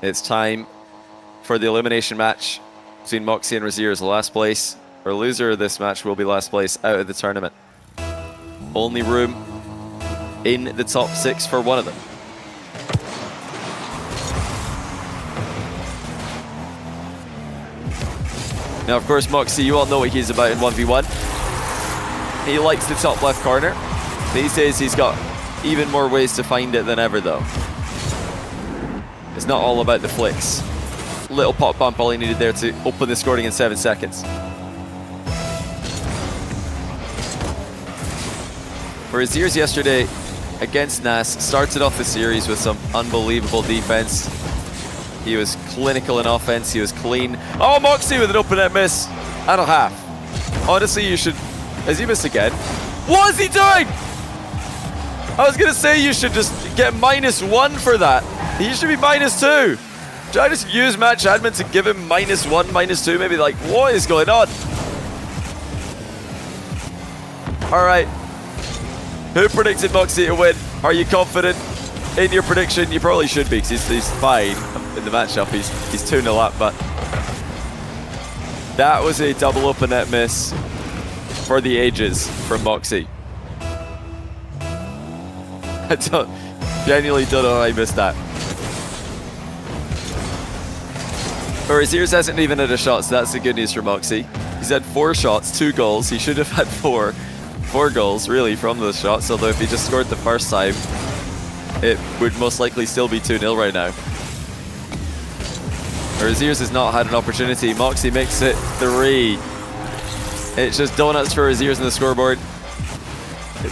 It's time for the elimination match between Mawkzy and Rezears. Last place, or loser of this match will be last place out of the tournament. Only room in the top 6 for one of them. Now, of course, Mawkzy, you all know what he's about in 1v1. He likes the top left corner. These days, he's got even more ways to find it than ever, though. It's not all about the flicks. Little pop bump, all he needed there to open the scoring in 7 seconds. Rezears yesterday against nass started off the series with some unbelievable defense. He was clinical in offense, he was clean. Oh, Mawkzy with an open net miss and a half. Honestly, you should... Has he missed again? What is he doing? I was gonna say you should just get -1 for that. He should be -2. Should I just use match admin to give him -1, -2? Maybe like, what is going on? All right. Who predicted Mawkzy to win? Are you confident in your prediction? You probably should be, because he's fine in the matchup. He's 2-0 up, but that was a double open net miss for the ages from Mawkzy. I genuinely don't know how I missed that. But Rezears hasn't even had a shot, so that's the good news for Mawkzy. He's had 4 shots, 2 goals. He should have had 4 goals, really, from those shots, although if he just scored the first time, it would most likely still be 2-0 right now. Rezears has not had an opportunity. Mawkzy makes it 3. It's just donuts for Rezears on the scoreboard.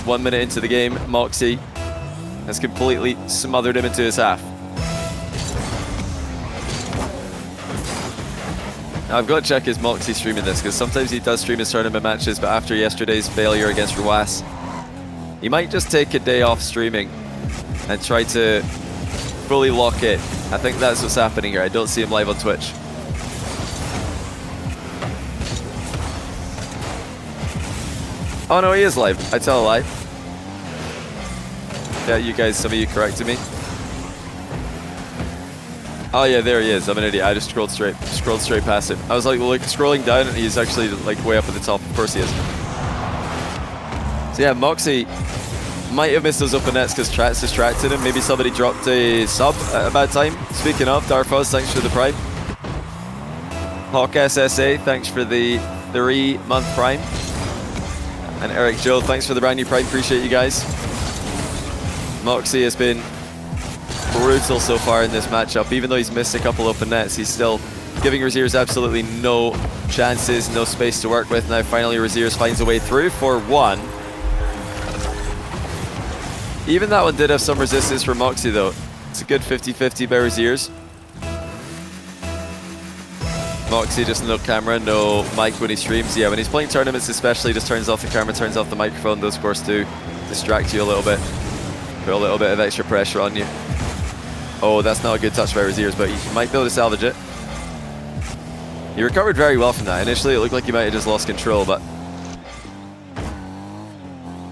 1 minute into the game, Mawkzy has completely smothered him into his half. Now I've got to check his Mawkzy streaming this, because sometimes he does stream his tournament matches, but after yesterday's failure against Joreuz, he might just take a day off streaming and try to fully lock it. I think that's what's happening here. I don't see him live on Twitch. Oh no, he is live. I tell a lie. Yeah, you guys, some of you corrected me. Oh yeah, there he is. I'm an idiot. I just scrolled straight past him. I was like scrolling down, and he's actually like way up at the top. Of course he is. So yeah, Mawkzy might have missed those open nets because Trats distracted him. Maybe somebody dropped a sub at a bad time. Speaking of, Darfuz, thanks for the prime. Hawk SSA, thanks for the 3-month prime. And Eric Joe, thanks for the brand new prime. Appreciate you guys. Mawkzy has been brutal so far in this matchup. Even though he's missed a couple open nets, he's still giving Rezears absolutely no chances, no space to work with. Now finally Rezears finds a way through for 1. Even that one did have some resistance from Mawkzy though. It's a good 50-50 by Rezears. Mawkzy just no camera, no mic when he streams. Yeah, when he's playing tournaments especially, just turns off the camera, turns off the microphone. Those, of course, do distract you a little bit. Put a little bit of extra pressure on you. Oh, that's not a good touch by Rezears, but he might be able to salvage it. He recovered very well from that. Initially, it looked like he might have just lost control, but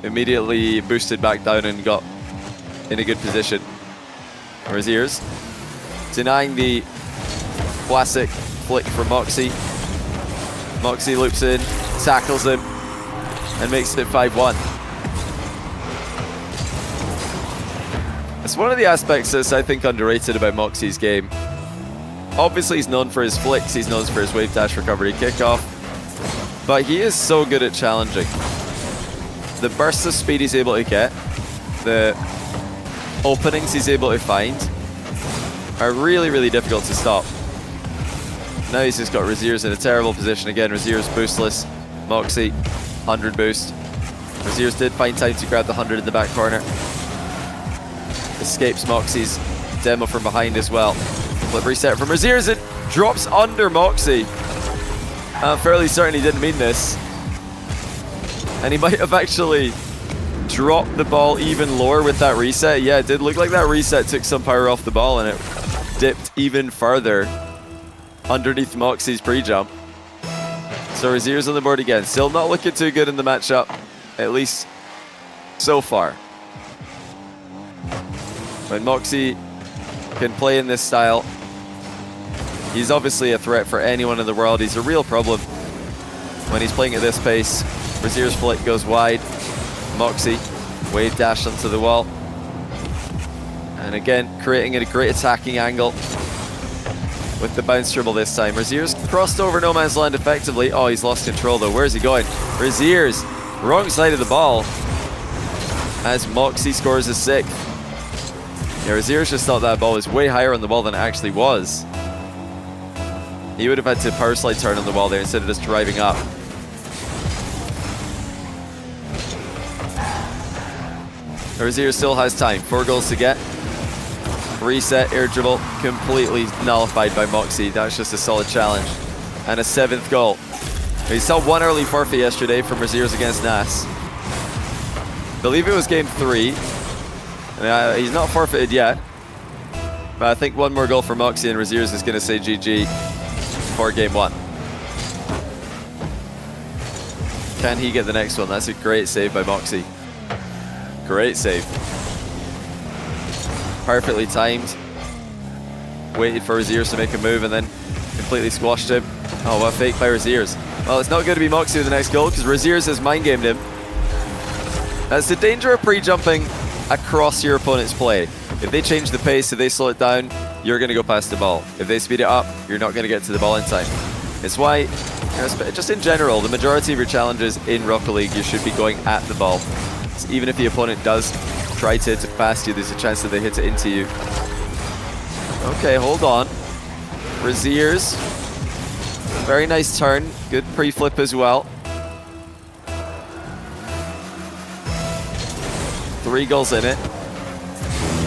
immediately boosted back down and got in a good position. Rezears denying the classic flick from Mawkzy. Mawkzy loops in, tackles him, and makes it 5-1. It's one of the aspects that's, I think, underrated about Mawkzy's game. Obviously, he's known for his flicks, he's known for his wave dash recovery kickoff, but he is so good at challenging. The bursts of speed he's able to get, the openings he's able to find, are really, really difficult to stop. Now he's just got Rezears in a terrible position again. Rezears boostless. Mawkzy, 100 boost. Rezears did find time to grab the 100 in the back corner. Escapes Mawkzy's demo from behind as well. Flip reset from Rezears. It drops under Mawkzy. I'm fairly certain he didn't mean this. And he might have actually dropped the ball even lower with that reset. Yeah, it did look like that reset took some power off the ball and it dipped even further underneath Mawkzy's pre-jump. So Rezears on the board again. Still not looking too good in the matchup, at least so far. When Mawkzy can play in this style, He's obviously a threat for anyone in the world. He's a real problem when he's playing at this pace. Rezears flick goes wide. Mawkzy, wave dash onto the wall. And again, creating a great attacking angle with the bounce dribble this time. Rezears crossed over no man's land effectively. Oh, he's lost control though. Where's he going? Rezears, wrong side of the ball, as Mawkzy scores his 6th. Yeah, Rezears just thought that ball was way higher on the ball than it actually was. He would have had to power slide turn on the wall there instead of just driving up. Rezears still has time. 4 goals to get. Reset, air dribble, completely nullified by Mawkzy. That's just a solid challenge. And a 7th goal. He saw 1 early forfeit yesterday from Rezears against nass. I believe it was game 3. He's not forfeited yet. But I think 1 more goal for Mawkzy and Rezears is going to say GG for game 1. Can he get the next one? That's a great save by Mawkzy. Great save. Perfectly timed. Waited for Rezears to make a move and then completely squashed him. Oh, what a fake by Rezears. Well, it's not going to be Mawkzy with the next goal because Rezears has mind-gamed him. That's the danger of pre-jumping across your opponent's play. If they change the pace, if they slow it down, you're going to go past the ball. If they speed it up, you're not going to get to the ball in time. It's why, you know, just in general, the majority of your challenges in Rocket League, you should be going at the ball. So even if the opponent does try to hit it past you, there's a chance that they hit it into you. Okay, hold on. Rezears. Very nice turn. Good pre-flip as well. 3 goals in it.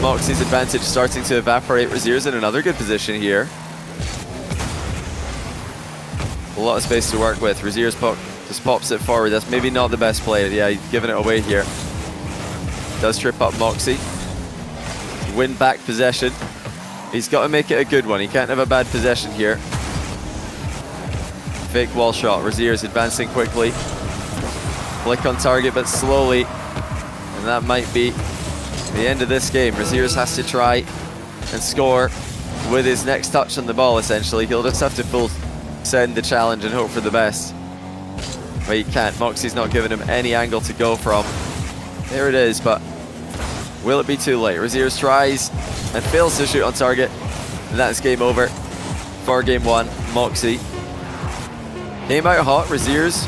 Mawkzy's advantage starting to evaporate. Rezears in another good position here. A lot of space to work with. Rezears just pops it forward. That's maybe not the best play. Yeah, he's giving it away here. Does trip up Mawkzy. Win back possession. He's got to make it a good one. He can't have a bad possession here. Fake wall shot. Rezears advancing quickly. Flick on target, but slowly. And that might be the end of this game. Rezears has to try and score with his next touch on the ball, essentially. He'll just have to full send the challenge and hope for the best. But he can't. Mawkzy's not giving him any angle to go from. There it is, but will it be too late? Rezears tries and fails to shoot on target. And that's game over for game 1. Mawkzy came out hot. Rezears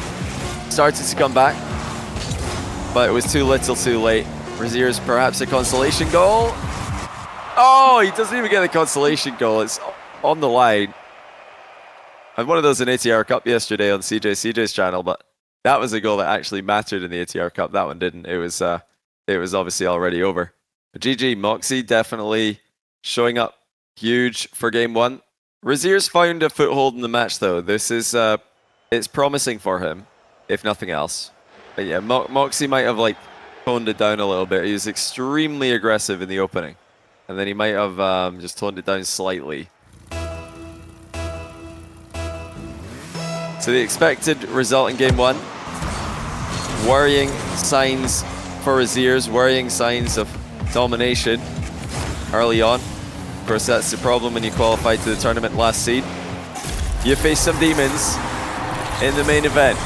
started to come back, but it was too little too late. Rezears perhaps a consolation goal. Oh, he doesn't even get the consolation goal. It's on the line. I had one of those in ATR Cup yesterday on CJ's channel, but that was a goal that actually mattered in the ATR Cup. That one didn't. It was obviously already over. But GG, Mawkzy definitely showing up huge for game 1. Rezears found a foothold in the match though. This is it's promising for him, if nothing else. But yeah, Mawkzy might have like toned it down a little bit. He was extremely aggressive in the opening, and then he might have just toned it down slightly. So the expected result in game 1. Worrying signs for Rezears, worrying signs of domination early on. Of course, that's the problem when you qualify to the tournament last seed. You face some demons in the main event.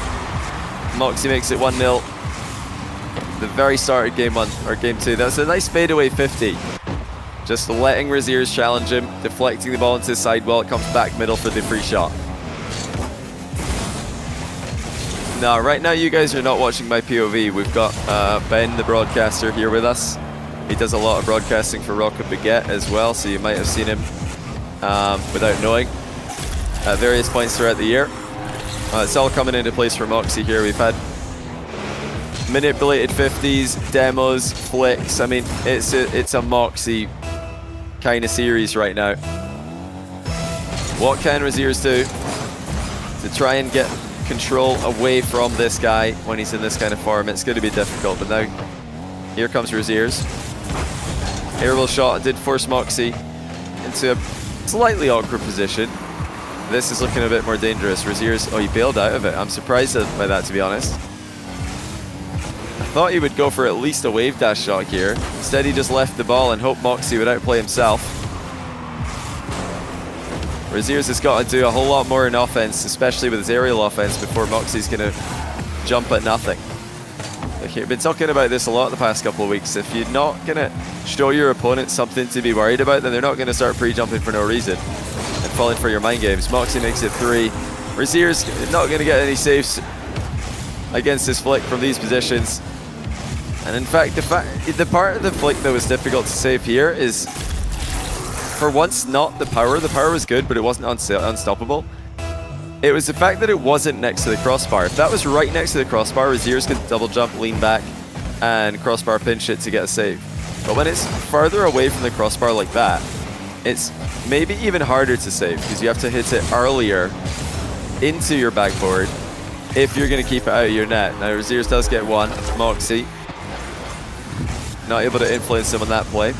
Mawkzy makes it 1-0. The very start of game 1, or game 2. That's a nice fadeaway 50. Just letting Rezears challenge him, deflecting the ball into his sidewall. It comes back middle for the free shot. Now, right now you guys are not watching my POV. We've got Ben, the broadcaster, here with us. He does a lot of broadcasting for Rocket Baguette as well, so you might have seen him without knowing at various points throughout the year. It's all coming into place for Mawkzy here. We've had manipulated 50s, demos, flicks. I mean, it's a Mawkzy kind of series right now. What can Rezears do to try and get control away from this guy when he's in this kind of form? It's going to be difficult, but now here comes Rezears. Aerial shot did force Mawkzy into a slightly awkward position. This is looking a bit more dangerous. Rezears, oh, he bailed out of it. I'm surprised by that, to be honest. I thought he would go for at least a wave dash shot here. Instead, he just left the ball and hoped Mawkzy would outplay himself. Rezears has got to do a whole lot more in offense, especially with his aerial offense, before Mawkzy's going to jump at nothing. Okay, I've been talking about this a lot the past couple of weeks. If you're not going to show your opponent something to be worried about, then they're not going to start pre-jumping for no reason and falling for your mind games. Mawkzy makes it 3. Rezears not going to get any saves against his flick from these positions. And in fact, the part of the flick that was difficult to save here is, for once, not the power. The power was good, but it wasn't unstoppable. It was the fact that it wasn't next to the crossbar. If that was right next to the crossbar, Rezears could double jump, lean back, and crossbar pinch it to get a save. But when it's further away from the crossbar like that, it's maybe even harder to save, because you have to hit it earlier into your backboard if you're going to keep it out of your net. Now, Rezears does get one. Mawkzy not able to influence him on that play.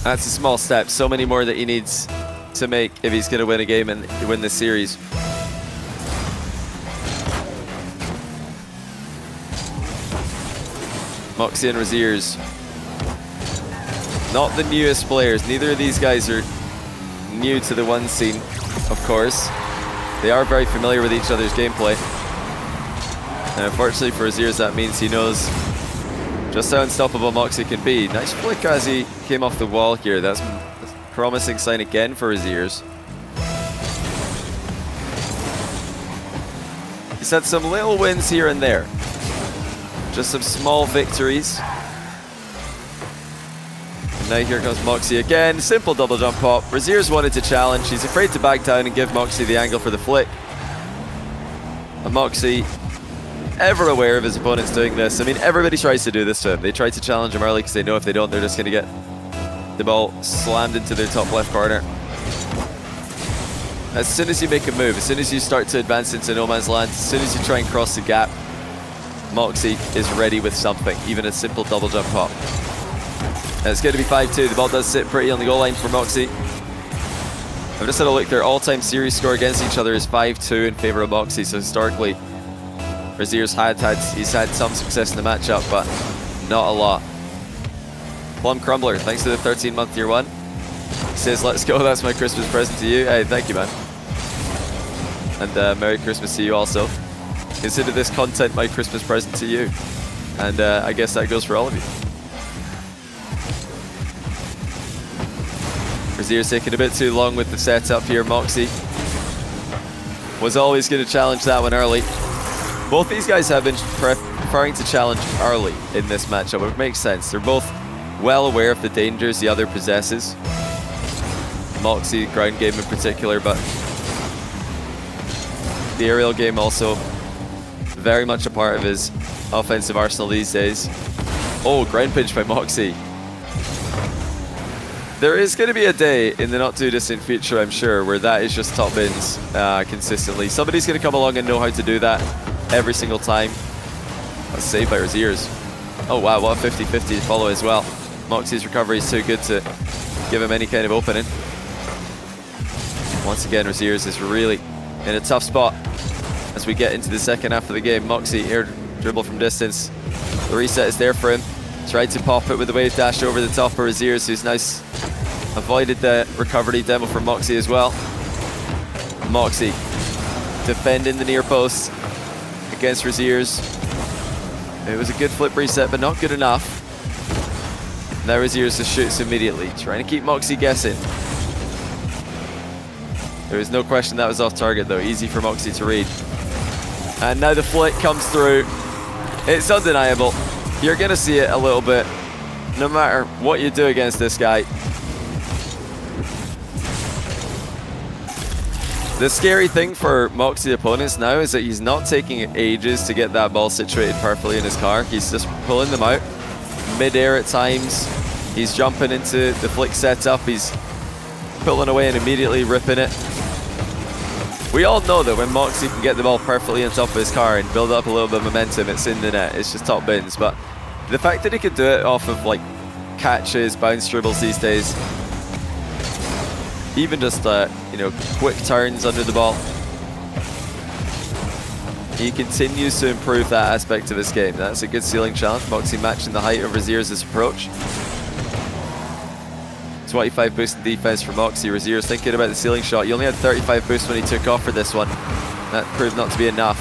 That's a small step. So many more that he needs to make if he's going to win a game and win this series. Mawkzy and Rezears, not the newest players. Neither of these guys are new to the one scene, of course. They are very familiar with each other's gameplay. And unfortunately for Rezears, that means he knows just how unstoppable Mawkzy can be. Nice flick as he came off the wall here. That's a promising sign again for Rezears. He's had some little wins here and there. Just some small victories. And now here comes Mawkzy again. Simple double jump pop. Rezears wanted to challenge. He's afraid to back down and give Mawkzy the angle for the flick. And Mawkzy, ever aware of his opponents doing this. I mean, everybody tries to do this to him. They try to challenge him early because they know if they don't, they're just going to get the ball slammed into their top left corner. As soon as you make a move, as soon as you start to advance into no man's land, as soon as you try and cross the gap, Mawkzy is ready with something, even a simple double jump pop. And it's going to be 5-2. The ball does sit pretty on the goal line for Mawkzy. I've just had a look. Their all-time series score against each other is 5-2 in favor of Mawkzy. So historically, Rezears he's had some success in the matchup, but not a lot. Plum Crumbler, thanks to the 13-month tier 1. He says, let's go, that's my Christmas present to you. Hey, thank you, man. And Merry Christmas to you also. Consider this content my Christmas present to you. And I guess that goes for all of you. Rezears taking a bit too long with the setup here. Mawkzy was always going to challenge that one early. Both these guys have been preferring to challenge early in this matchup, which makes sense. They're both well aware of the dangers the other possesses. Mawkzy, ground game in particular, but the aerial game also very much a part of his offensive arsenal these days. Oh, ground pinch by Mawkzy. There is going to be a day in the not too distant future, I'm sure, where that is just top bins consistently. Somebody's going to come along and know how to do that every single time. That's saved by Rezears. Oh wow, what a 50-50 follow as well. Mawkzy's recovery is too good to give him any kind of opening. Once again, Rezears is really in a tough spot as we get into the second half of the game. Mawkzy air dribble from distance. The reset is there for him. Tried to pop it with the wave dash over the top of Rezears, who's nice. Avoided the recovery demo from Mawkzy as well. Mawkzy defending the near post against Rezears. It was a good flip reset, but not good enough. Now Rezears just shoots immediately, trying to keep Mawkzy guessing. There is no question that was off target though, easy for Mawkzy to read. And now the flick comes through. It's undeniable. You're going to see it a little bit, no matter what you do against this guy. The scary thing for Mawkzy opponents now is that he's not taking ages to get that ball situated perfectly in his car. He's just pulling them out mid-air at times. He's jumping into the flick setup. He's pulling away and immediately ripping it. We all know that when Mawkzy can get the ball perfectly on top of his car and build up a little bit of momentum, it's in the net. It's just top bins. But the fact that he can do it off of like catches, bounce dribbles these days, even just you know, quick turns under the ball, he continues to improve that aspect of his game. That's a good ceiling challenge. Mawkzy matching the height of Rezears' approach. 25 boost in defense for Mawkzy. Rezears thinking about the ceiling shot. He only had 35 boost when he took off for this one. That proved not to be enough.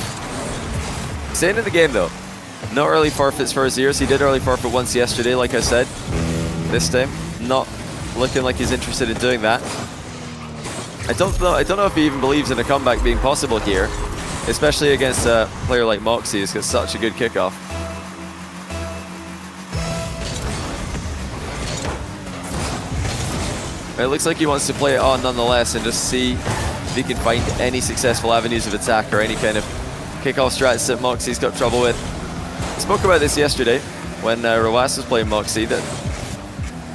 Staying in the game though. No early forfeits for Rezears. He did early forfeit once yesterday, like I said. This time, not looking like he's interested in doing that. I don't know if he even believes in a comeback being possible here, especially against a player like Mawkzy who's got such a good kickoff. It looks like he wants to play it on nonetheless and just see if he can find any successful avenues of attack or any kind of kickoff strats that Mawkzy's got trouble with. I spoke about this yesterday when Joreuz was playing Mawkzy, that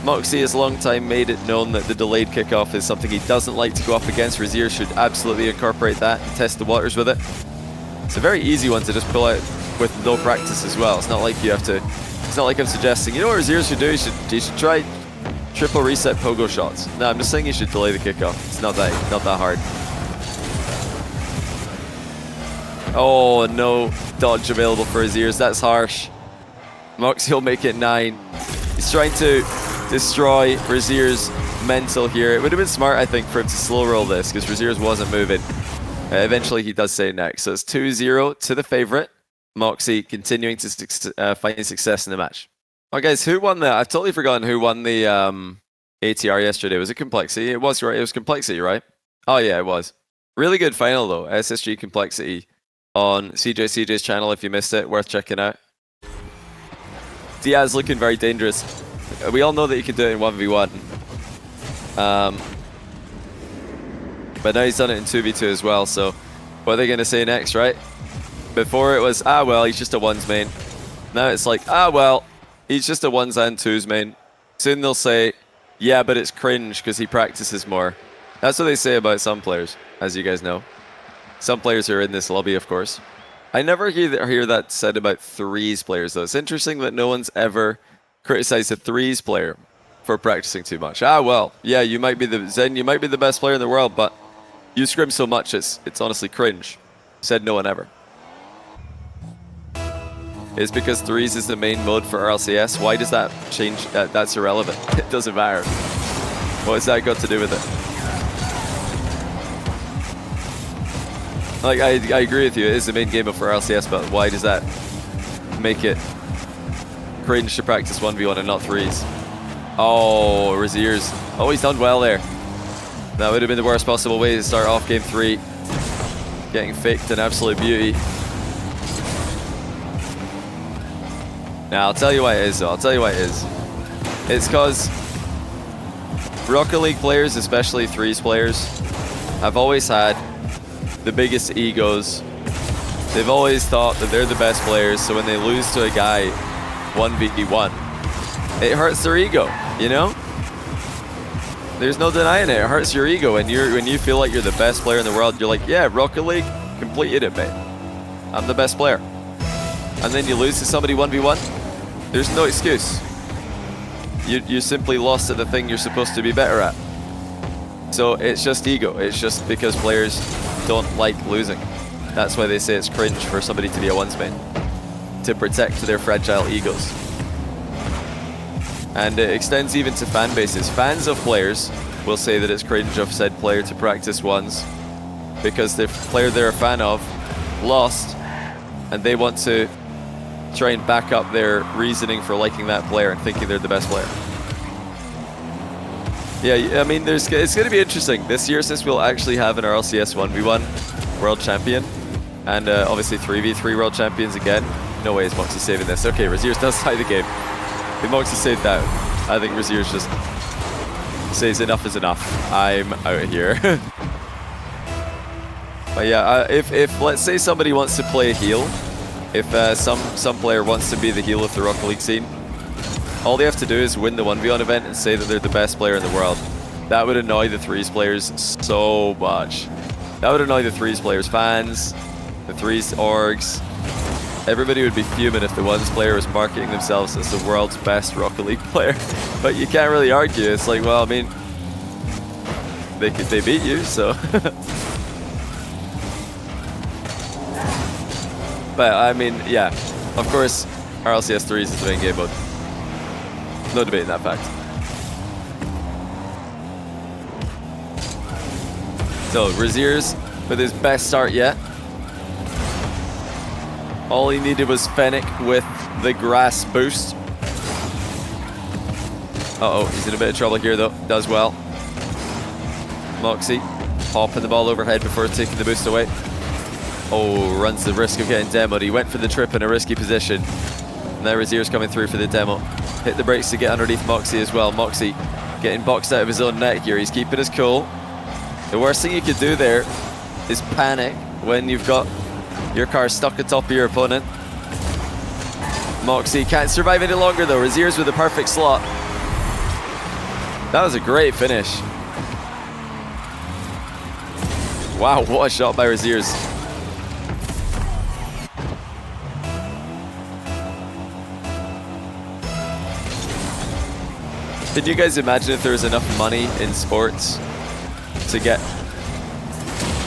Mawkzy has long time made it known that the delayed kickoff is something he doesn't like to go up against. Rezears should absolutely incorporate that and test the waters with it. It's a very easy one to just pull out with no practice as well. It's not like you have to, it's not like I'm suggesting, you know what Rezears should do? He should try triple reset pogo shots. No, I'm just saying you should delay the kickoff. It's not that hard. Oh, no dodge available for Rezears. That's harsh. Mawkzy will make it 9. He's trying to destroy Rezears' mental here. It would have been smart, I think, for him to slow roll this because Rezears wasn't moving. Eventually, he does say next. So it's 2-0 to the favorite. Mawkzy continuing to find success in the match. Oh, guys, who won that? I've totally forgotten who won the ATR yesterday. Was it Complexity? It was, right? It was Complexity, right? Oh, yeah, it was. Really good final, though. SSG Complexity on CJ's channel. If you missed it, worth checking out. Diaz looking very dangerous. We all know that he can do it in 1v1. But now he's done it in 2v2 as well, so what are they going to say next, right? Before it was, ah, well, he's just a ones main. Now it's like, ah, well, he's just a ones and twos main. Soon they'll say, yeah, but it's cringe because he practices more. That's what they say about some players, as you guys know. Some players are in this lobby, of course. I never hear that said about threes players, though. It's interesting that no one's ever criticized a threes player for practicing too much. Ah, well, yeah, you might be Zen, you might be the best player in the world, but you scrim so much, it's honestly cringe. Said no one ever. It's because threes is the main mode for RLCS. Why does that change? That's irrelevant. It doesn't matter. What has that got to do with it? Like, I agree with you, it is the main game mode for RLCS, but why does that make it cringe to practice 1v1 and not threes? Oh, Rezears. Oh, he's done well there. That would have been the worst possible way to start off game 3. Getting faked an absolute beauty. Now, I'll tell you why it is, though. I'll tell you why it is. It's because Rocket League players, especially threes players, have always had the biggest egos. They've always thought that they're the best players, so when they lose to a guy 1v1, it hurts their ego, you know? There's no denying it. It hurts your ego when you feel like you're the best player in the world. You're like, yeah, Rocket League completed it, mate. I'm the best player. And then you lose to somebody 1v1. There's no excuse. You simply lost at the thing you're supposed to be better at. So it's just ego. It's just because players don't like losing. That's why they say it's cringe for somebody to be a ones main. To protect their fragile egos. And it extends even to fan bases. Fans of players will say that it's cringe of said player to practice ones because the player they're a fan of lost and they want to try and back up their reasoning for liking that player and thinking they're the best player. Yeah, I mean, it's going to be interesting. This year, since we'll actually have an RLCS 1v1 world champion and obviously 3v3 world champions again. No way is Mawkzy saving this. Okay, Rezears does tie the game. If Mawkzy saved that, I think Rezears just says enough is enough. I'm out of here. But yeah, if let's say somebody wants to play a heal, if some player wants to be the heel of the Rocket League scene, all they have to do is win the 1v1 event and say that they're the best player in the world. That would annoy the threes players so much. That would annoy the threes players fans, the threes orgs. Everybody would be fuming if the ones player was marketing themselves as the world's best Rocket League player. But you can't really argue. It's like, well, I mean, they beat you, so. But I mean, yeah, of course, RLCS 3 is the main game mode. No debating that fact. So Rezears with his best start yet. All he needed was Fennec with the grass boost. Uh-oh, he's in a bit of trouble here though. Does well. Mawkzy popping the ball overhead before taking the boost away. Oh, runs the risk of getting demoed. He went for the trip in a risky position. Now Rezears coming through for the demo. Hit the brakes to get underneath Mawkzy as well. Mawkzy getting boxed out of his own net here. He's keeping his cool. The worst thing you could do there is panic when you've got your car stuck atop of your opponent. Mawkzy can't survive any longer though. Rezears with the perfect slot. That was a great finish. Wow, what a shot by Rezears. Can you guys imagine if there was enough money in sports to get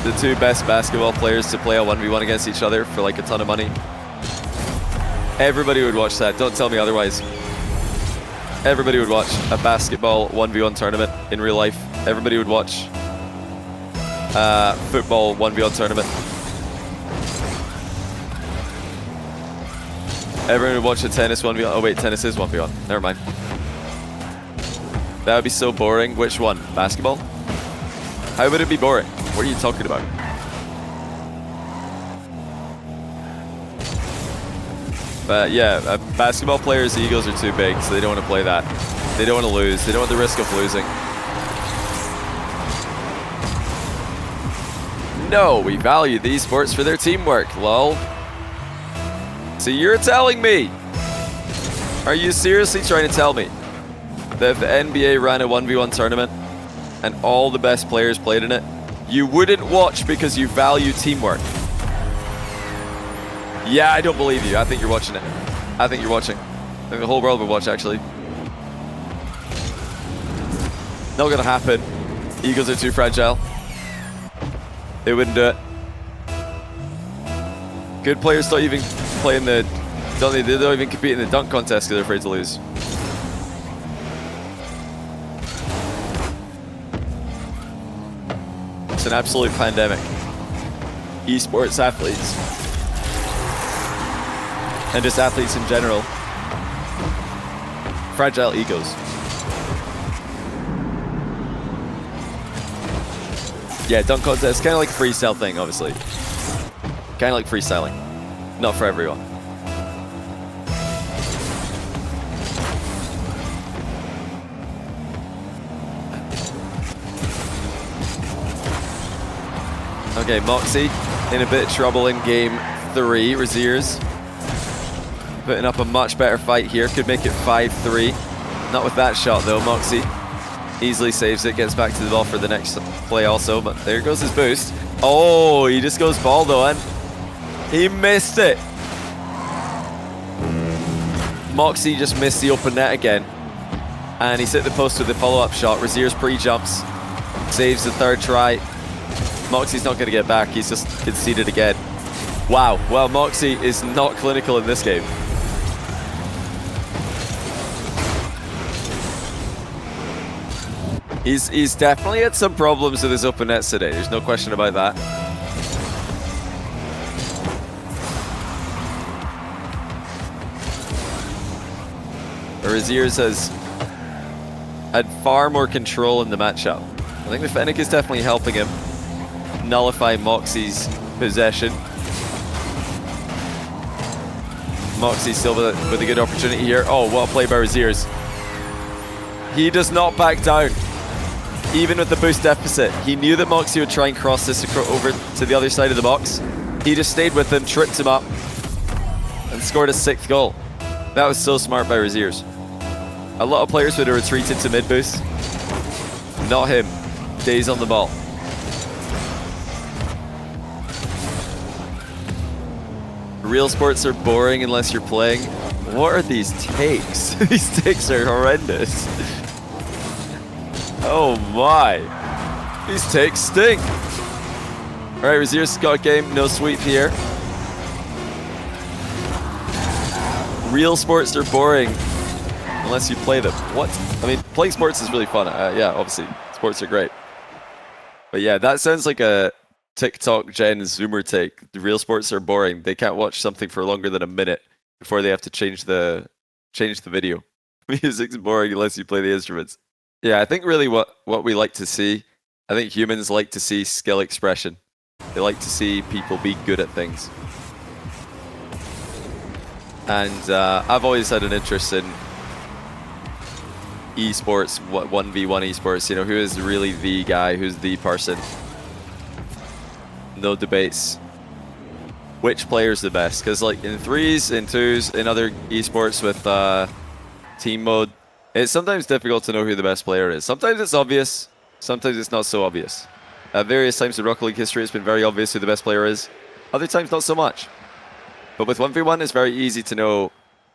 the two best basketball players to play a 1v1 against each other for like a ton of money? Everybody would watch that. Don't tell me otherwise. Everybody would watch a basketball 1v1 tournament in real life. Everybody would watch football 1v1 tournament. Everyone would watch a tennis 1v1. Oh wait, tennis is 1v1. Never mind. That would be so boring. Which one? Basketball? How would it be boring? What are you talking about? But yeah, basketball players' egos are too big, so they don't want to play that. They don't want to lose. They don't want the risk of losing. No, we value these sports for their teamwork, lol. So you're telling me? Are you seriously trying to tell me that if the NBA ran a 1v1 tournament and all the best players played in it, you wouldn't watch because you value teamwork? Yeah, I don't believe you. I think you're watching it. I think you're watching. I think the whole world would watch, actually. Not gonna happen. Egos are too fragile. They wouldn't do it. Good players don't even play in the... They don't even compete in the dunk contest because they're afraid to lose. It's an absolute pandemic. Esports athletes. And just athletes in general. Fragile egos. Yeah, dunk contest, kind of like a freestyle thing, obviously. Kind of like freestyling. Not for everyone. Okay, Mawkzy in a bit of trouble in game 3. Rezears putting up a much better fight here. Could make it 5-3. Not with that shot though. Mawkzy easily saves it. Gets back to the ball for the next play also. But there goes his boost. Oh, he just goes ball though, and he missed it. Mawkzy just missed the open net again. And he's hit the post with the follow-up shot. Rezears pre-jumps. Saves the third try. Mawkzy's not going to get back. He's just conceded again. Wow. Well, Mawkzy is not clinical in this game. He's definitely had some problems with his open nets today. There's no question about that. Rezears has had far more control in the matchup. I think the Fennec is definitely helping him nullify Mawkzy's possession. Mawkzy still with a good opportunity here. Oh, what a play by Rezears. He does not back down. Even with the boost deficit, he knew that Mawkzy would try and cross this over to the other side of the box. He just stayed with him, tripped him up, and scored a 6th goal. That was so smart by Rezears. A lot of players would have retreated to mid boost. Not him. Stays on the ball. Real sports are boring unless you're playing. What are these takes? These takes are horrendous. Oh my. These takes stink. Alright, Rezears got a game, no sweep here. Real sports are boring unless you play them. What? I mean, playing sports is really fun. Yeah, obviously, sports are great. But yeah, that sounds like a TikTok Gen Zoomer take. The real sports are boring. They can't watch something for longer than a minute before they have to change the video. Music's boring unless you play the instruments. Yeah, I think really what we like to see, I think humans like to see skill expression. They like to see people be good at things. And I've always had an interest in esports, 1v1 esports, you know, who is really the guy, who's the person. No debates. Which player's the best? Because like in 3s, in 2s, in other esports with team mode, it's sometimes difficult to know who the best player is. Sometimes it's obvious, sometimes it's not so obvious. At various times in Rocket League history, it's been very obvious who the best player is. Other times, not so much. But with 1v1, it's very easy to know,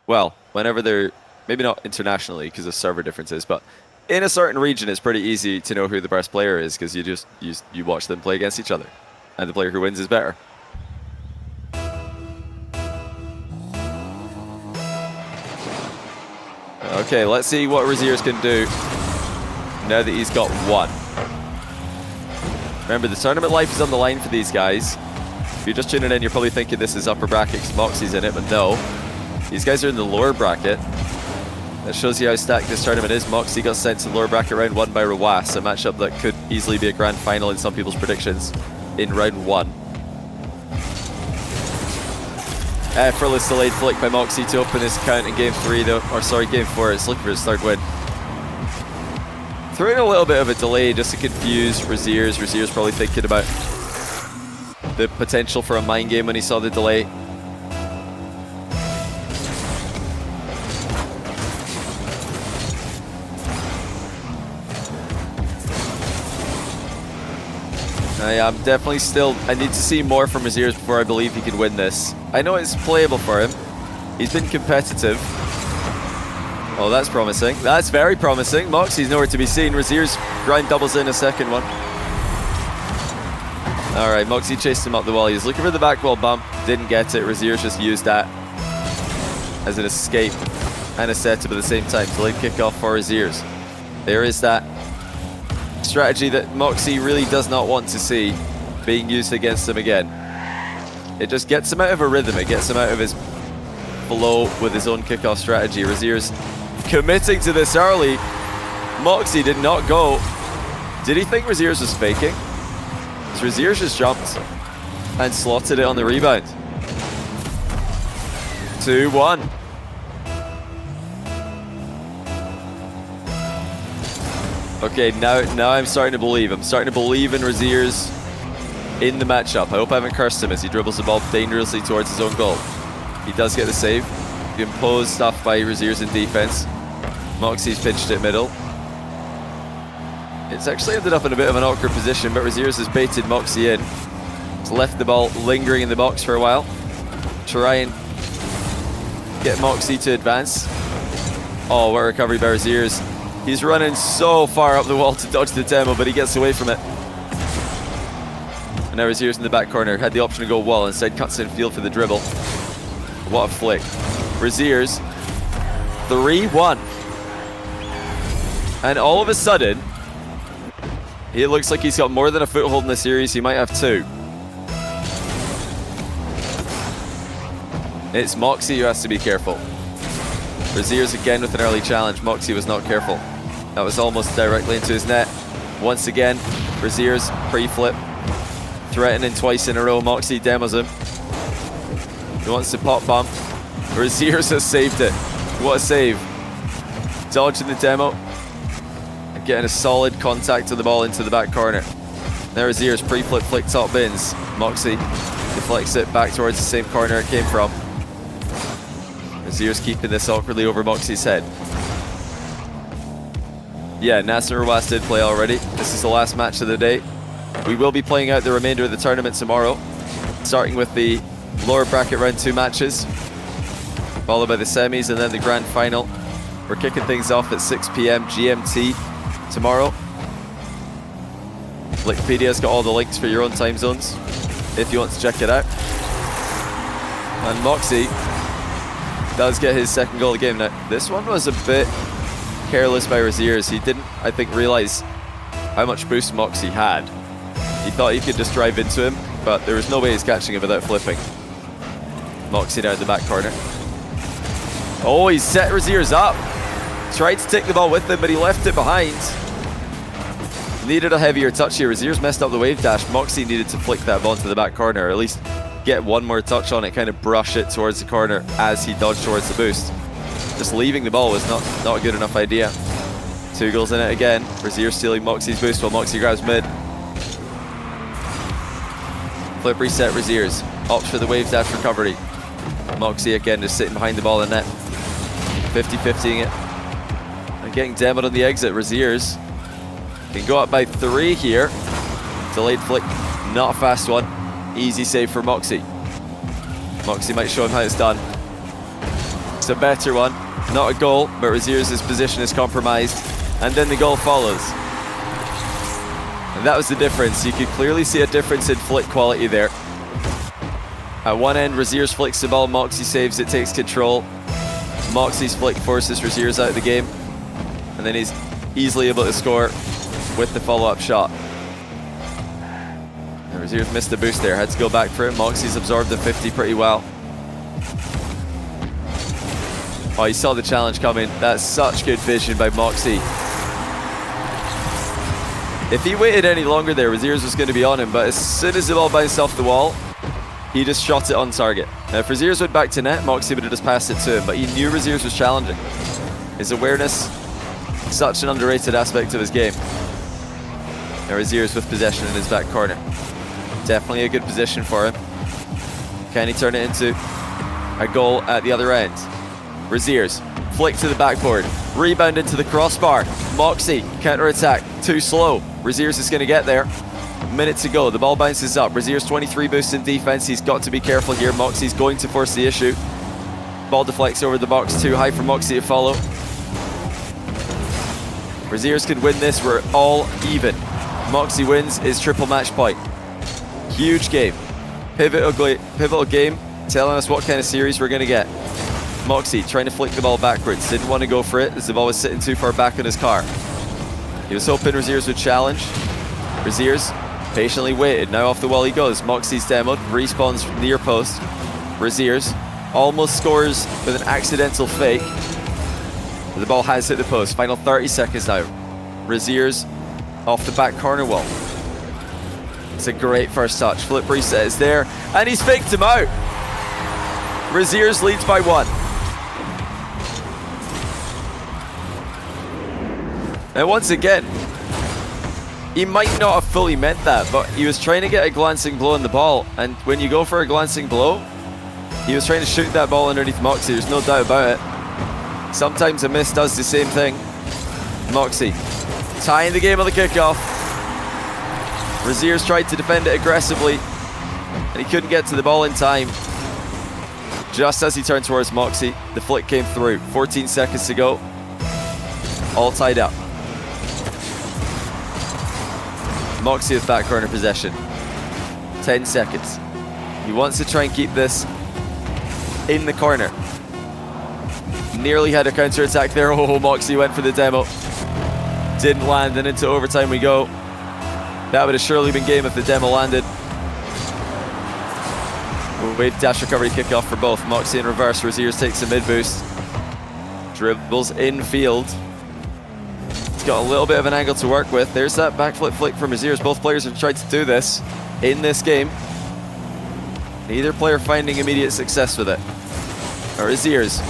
well, whenever they're, maybe not internationally because of server differences, but in a certain region, it's pretty easy to know who the best player is because you watch them play against each other. And the player who wins is better. Okay, let's see what Rezears can do now that he's got one. Remember, the tournament life is on the line for these guys. If you're just tuning in, you're probably thinking this is upper bracket because Mawkzy's in it, but no. These guys are in the lower bracket. That shows you how stacked this tournament is. Mawkzy got sent to the lower bracket round 1 by Rezears, a matchup that could easily be a grand final in some people's predictions in round 1. Effortless delayed flick by Mawkzy to open his account in game 3 though, or sorry, game 4. It's looking for his 3rd win. Threw in a little bit of a delay just to confuse Rezears. Rezears probably thinking about the potential for a mind game when he saw the delay. I'm definitely still, I need to see more from Rezears before I believe he can win this. I know it's playable for him. He's been competitive. Oh, that's promising. That's very promising. Mawkzy's nowhere to be seen. Rezears grind doubles in a second one. Alright, Mawkzy chased him up the wall. He was looking for the back wall bump. Didn't get it. Rezears just used that as an escape and a setup at the same time. Delayed kickoff for Rezears. There is that strategy that Mawkzy really does not want to see being used against him again. It just gets him out of a rhythm. It gets him out of his flow with his own kickoff strategy. Rezears committing to this early. Mawkzy did not go. Did he think Rezears was faking? So Rezears just jumped and slotted it on the rebound. 2-1. Okay, now I'm starting to believe. I'm starting to believe in Rezears in the matchup. I hope I haven't cursed him as he dribbles the ball dangerously towards his own goal. He does get the save. Imposed stuff by Rezears in defense. Mawkzy's pitched it middle. It's actually ended up in a bit of an awkward position, but Rezears has baited Mawkzy in. He's left the ball lingering in the box for a while. Try and get Mawkzy to advance. Oh, what a recovery by Rezears. He's running so far up the wall to dodge the demo, but he gets away from it. And now Rezears in the back corner. Had the option to go wall, instead cuts in field for the dribble. What a flick. Rezears, 3-1. And all of a sudden, it looks like he's got more than a foothold in the series. He might have 2. It's Mawkzy who has to be careful. Rezears again with an early challenge. Mawkzy was not careful. That was almost directly into his net. Once again, Rezears pre-flip. Threatening twice in a row. Mawkzy demos him. He wants to pop bump. Rezears has saved it. What a save. Dodging the demo. And getting a solid contact to the ball into the back corner. Now Rezears pre-flip flick top bins. Mawkzy deflects it back towards the same corner it came from. Rezears keeping this awkwardly over Mawkzy's head. Yeah, nass and Rezears did play already. This is the last match of the day. We will be playing out the remainder of the tournament tomorrow, starting with the lower bracket round 2 matches, followed by the semis and then the grand final. We're kicking things off at 6 PM GMT tomorrow. Wikipedia's got all the links for your own time zones if you want to check it out. And Mawkzy does get his 2nd goal of the game. Now, this one was a bit careless by Rezears. He didn't, I think, realize how much boost Mawkzy had. He thought he could just drive into him, but there was no way he's catching him without flipping. Mawkzy down the back corner. Oh, he set Rezears up. Tried to take the ball with him, but he left it behind. Needed a heavier touch here. Rezears messed up the wave dash. Mawkzy needed to flick that ball into the back corner, or at least get one more touch on it, kind of brush it towards the corner as he dodged towards the boost. Just leaving the ball was not a good enough idea. 2 goals in it again. Rezears stealing Mawkzy's boost while Mawkzy grabs mid. Flip reset Rezears. Opts for the wave dash recovery. Mawkzy again just sitting behind the ball in net. 50-50ing it. And getting demoed on the exit. Rezears can go up by 3 here. Delayed flick, not a fast one. Easy save for Mawkzy. Mawkzy might show him how it's done. It's a better one. Not a goal, but Rezears' position is compromised. And then the goal follows. And that was the difference. You could clearly see a difference in flick quality there. At one end, Rezears flicks the ball, Mawkzy saves it, takes control. Mawkzy's flick forces Rezears out of the game. And then he's easily able to score with the follow-up shot. And Rezears missed the boost there, had to go back for it. Mawkzy's absorbed the 50 pretty well. Oh, he saw the challenge coming. That's such good vision by Mawkzy. If he waited any longer there, Rezears was going to be on him, but as soon as the ball bounced off the wall, he just shot it on target. Now, if Rezears went back to net, Mawkzy would have just passed it to him, but he knew Rezears was challenging. His awareness, such an underrated aspect of his game. Now Rezears with possession in his back corner. Definitely a good position for him. Can he turn it into a goal at the other end? Rezears, flick to the backboard, rebound into the crossbar. Mawkzy, counter-attack, too slow. Rezears is going to get there. Minute to go, the ball bounces up. Rezears 23 boost in defense. He's got to be careful here. Mawkzy's going to force the issue. Ball deflects over the box, too high for Mawkzy to follow. Rezears could win this, we're all even. Mawkzy wins his triple match point. Huge game. Pivotal game, telling us what kind of series we're going to get. Mawkzy trying to flick the ball backwards. Didn't want to go for it as the ball was sitting too far back in his car. He was hoping Rezears would challenge. Rezears patiently waited. Now off the wall he goes. Mawkzy's demoed. Respawns near post. Rezears almost scores with an accidental fake. The ball has hit the post. Final 30 seconds now. Rezears off the back corner wall. It's a great first touch. Flip reset is there. And he's faked him out. Rezears leads by 1. And once again, he might not have fully meant that, but he was trying to get a glancing blow on the ball. And when you go for a glancing blow, he was trying to shoot that ball underneath Mawkzy. There's no doubt about it. Sometimes a miss does the same thing. Mawkzy tying the game on the kickoff. Rezears tried to defend it aggressively, and he couldn't get to the ball in time. Just as he turned towards Mawkzy, the flick came through. 14 seconds to go. All tied up. Mawkzy with back corner possession. 10 seconds. He wants to try and keep this in the corner. Nearly had a counter-attack there. Oh, Mawkzy went for the demo. Didn't land, and into overtime we go. That would have surely been game if the demo landed. Wave dash recovery kickoff for both. Mawkzy in reverse. Rezears takes a mid boost. Dribbles infield. He's got a little bit of an angle to work with. There's that backflip flick from Rezears. Both players have tried to do this in this game. Neither player finding immediate success with it. Rezears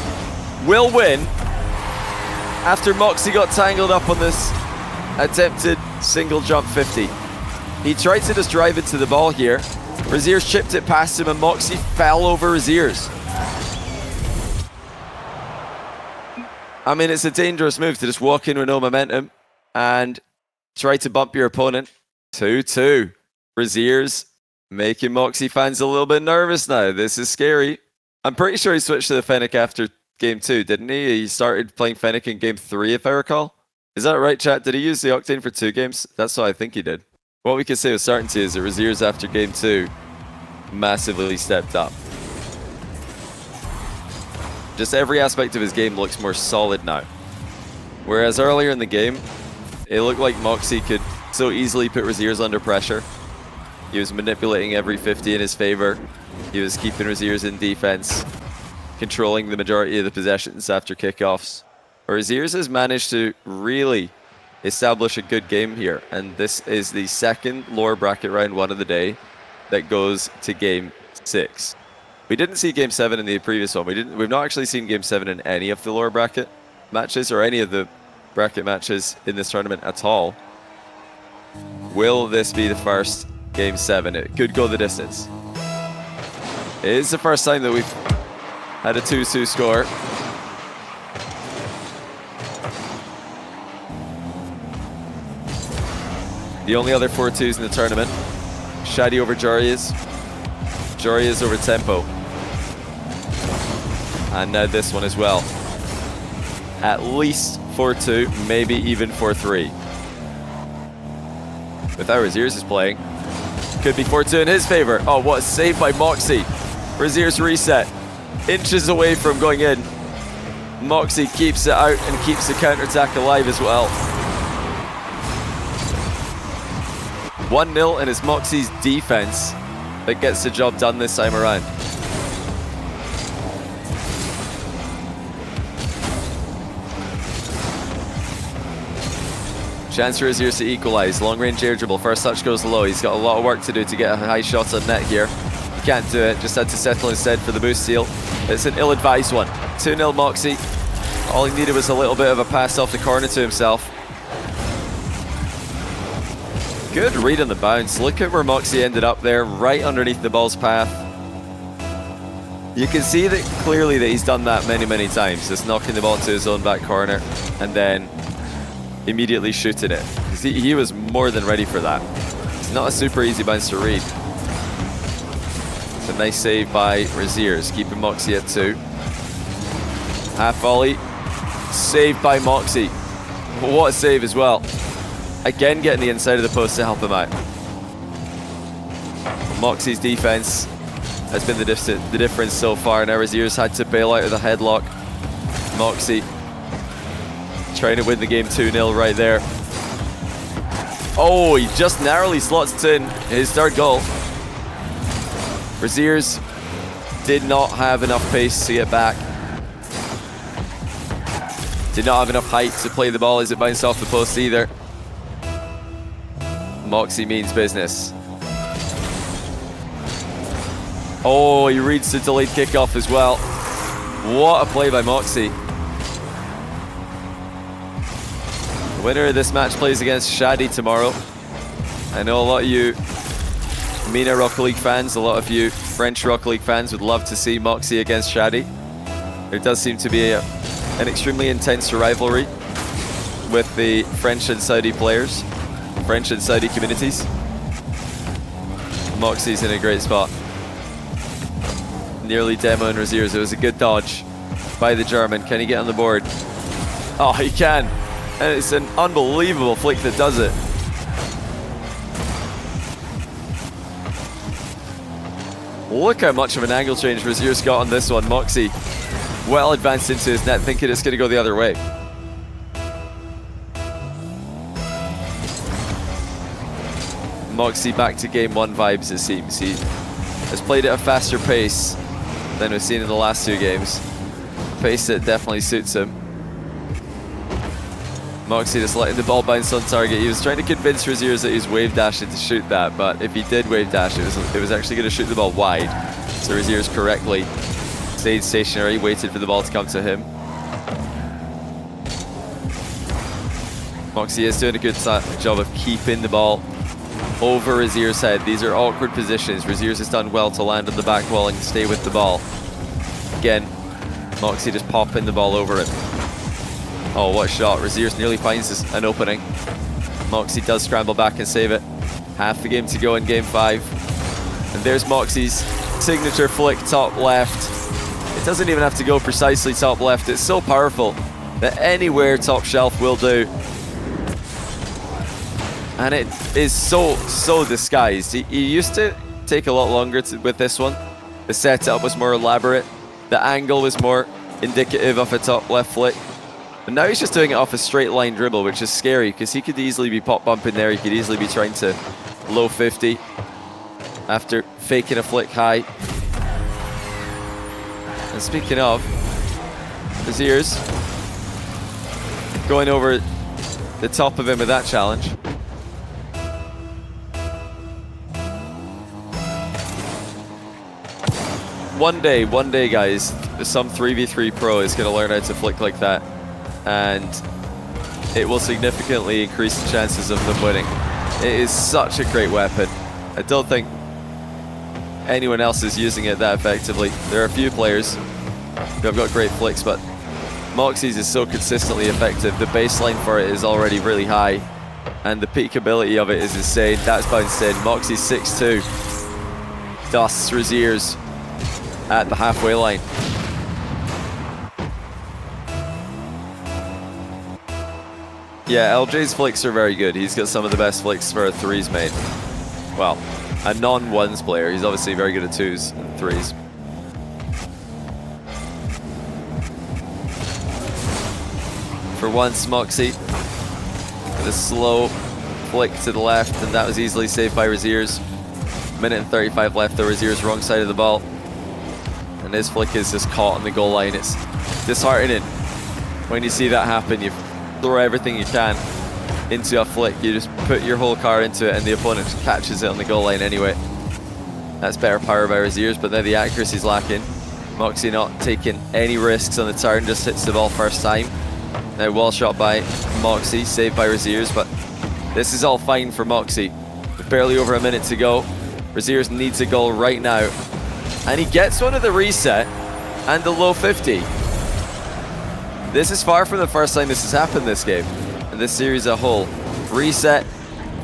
will win after Mawkzy got tangled up on this attempted single jump 50. He tried to just drive into the ball here. Rezears chipped it past him and Mawkzy fell over Rezears. I mean, it's a dangerous move to just walk in with no momentum and try to bump your opponent. 2-2. Rezears making Mawkzy fans a little bit nervous now. This is scary. I'm pretty sure he switched to the Fennec after game 2, didn't he? He started playing Fennec in game 3, if I recall. Is that right, chat? Did he use the Octane for 2 games? That's what I think he did. What we can say with certainty is that Rezears after game 2 massively stepped up. Just every aspect of his game looks more solid now. Whereas earlier in the game, it looked like Mawkzy could so easily put Rezears under pressure. He was manipulating every 50 in his favor. He was keeping Rezears in defense, controlling the majority of the possessions after kickoffs. Rezears has managed to really establish a good game here, and this is the second lower bracket round 1 of the day that goes to game 6. We didn't see game 7 in the previous one. We've not actually seen game 7 in any of the lower bracket matches or any of the bracket matches in this tournament at all. Will this be the first game 7? It could go the distance. It is the first time that we've had a 2-2 score. The only other 4-2s in the tournament. Shadi over Joreuz. Joreuz over TempoH. And now this one as well. At least 4-2, maybe even 4-3. With how Rezears is playing. Could be 4-2 in his favor. Oh, what a save by Mawkzy. Rezears reset. Inches away from going in. Mawkzy keeps it out and keeps the counter-attack alive as well. 1-0, and it's Mawkzy's defense that gets the job done this time around. Chance for Rezears to equalize. Long range air dribble. First touch goes low. He's got a lot of work to do to get a high shot on net here. He can't do it. Just had to settle instead for the boost seal. It's an ill-advised one. 2-0 Mawkzy. All he needed was a little bit of a pass off the corner to himself. Good read on the bounce. Look at where Mawkzy ended up there, right underneath the ball's path. You can see that clearly that he's done that many times. Just knocking the ball to his own back corner and then immediately shooting it. He was more than ready for that. It's not a super easy bounce to read. It's a nice save by Rezears, keeping Mawkzy at 2. Half volley, saved by Mawkzy. What a save as well. Again, getting the inside of the post to help him out. Mawkzy's defense has been the difference so far. Now Rezears had to bail out of the headlock. Mawkzy trying to win the game 2-0 right there. Oh, he just narrowly slots in his third goal. Rezears did not have enough pace to get back. Did not have enough height to play the ball as it bounced off the post either. Mawkzy means business. Oh, he reads the delayed kickoff as well. What a play by Mawkzy. The winner of this match plays against Shadi tomorrow. I know a lot of you MENA Rocket League fans, a lot of you French Rocket League fans would love to see Mawkzy against Shadi. There does seem to be an extremely intense rivalry with the French and Saudi players. French and Saudi communities. Mawkzy's in a great spot. Nearly demoing Rezears. It was a good dodge by the German. Can he get on the board? Oh, he can. And it's an unbelievable flick that does it. Look how much of an angle change Rezears got on this one. Mawkzy well advanced into his net, thinking it's going to go the other way. Mawkzy back to game 1 vibes, it seems. He has played at a faster pace than we've seen in the last 2 games. A pace that definitely suits him. Mawkzy just letting the ball bounce on target. He was trying to convince Rezears that he was wave dashing to shoot that, but if he did wave dash, it was actually going to shoot the ball wide. So Rezears correctly stayed stationary, waited for the ball to come to him. Mawkzy is doing a good job of keeping the ball over Rezears' head. These are awkward positions. Rezears has done well to land on the back wall and stay with the ball. Again, Mawkzy just popping the ball over it. Oh, what a shot. Rezears nearly finds an opening. Mawkzy does scramble back and save it. Half the game to go in game 5. And there's Mawkzy's signature flick top left. It doesn't even have to go precisely top left. It's so powerful that anywhere top shelf will do. And it is so disguised. He used to take a lot longer with this one. The setup was more elaborate. The angle was more indicative of a top left flick. But now he's just doing it off a straight line dribble, which is scary because he could easily be pop bumping there. He could easily be trying to low 50. after faking a flick high. And speaking of, Rezears going over the top of him with that challenge. One day, guys, some 3v3 pro is going to learn how to flick like that, and it will significantly increase the chances of them winning. It is such a great weapon. I don't think anyone else is using it that effectively. There are a few players who have got great flicks, but Mawkzy's is so consistently effective. The baseline for it is already really high, and the peak ability of it is insane. That's bounced in. Mawkzy 6'2", dusts Rezears at the halfway line. Yeah, LJ's flicks are very good. He's got some of the best flicks for a threes made. Well, a non-ones player. He's obviously very good at twos and threes. For once, Mawkzy with a slow flick to the left, and that was easily saved by Rezears. Minute and 35 left, though. Rezears wrong side of the ball. And his flick is just caught on the goal line. It's disheartening when you see that happen. You throw everything you can into a flick. You just put your whole car into it and the opponent catches it on the goal line anyway. That's better power by Rezears, but then the accuracy's lacking. Mawkzy not taking any risks on the turn, just hits the ball first time. Now wall shot by Mawkzy, saved by Rezears, but this is all fine for Mawkzy. With barely over a minute to go. Rezears needs a goal right now. And he gets one of the reset and the low 50. This is far from the first time this has happened this game, and this series as a whole. Reset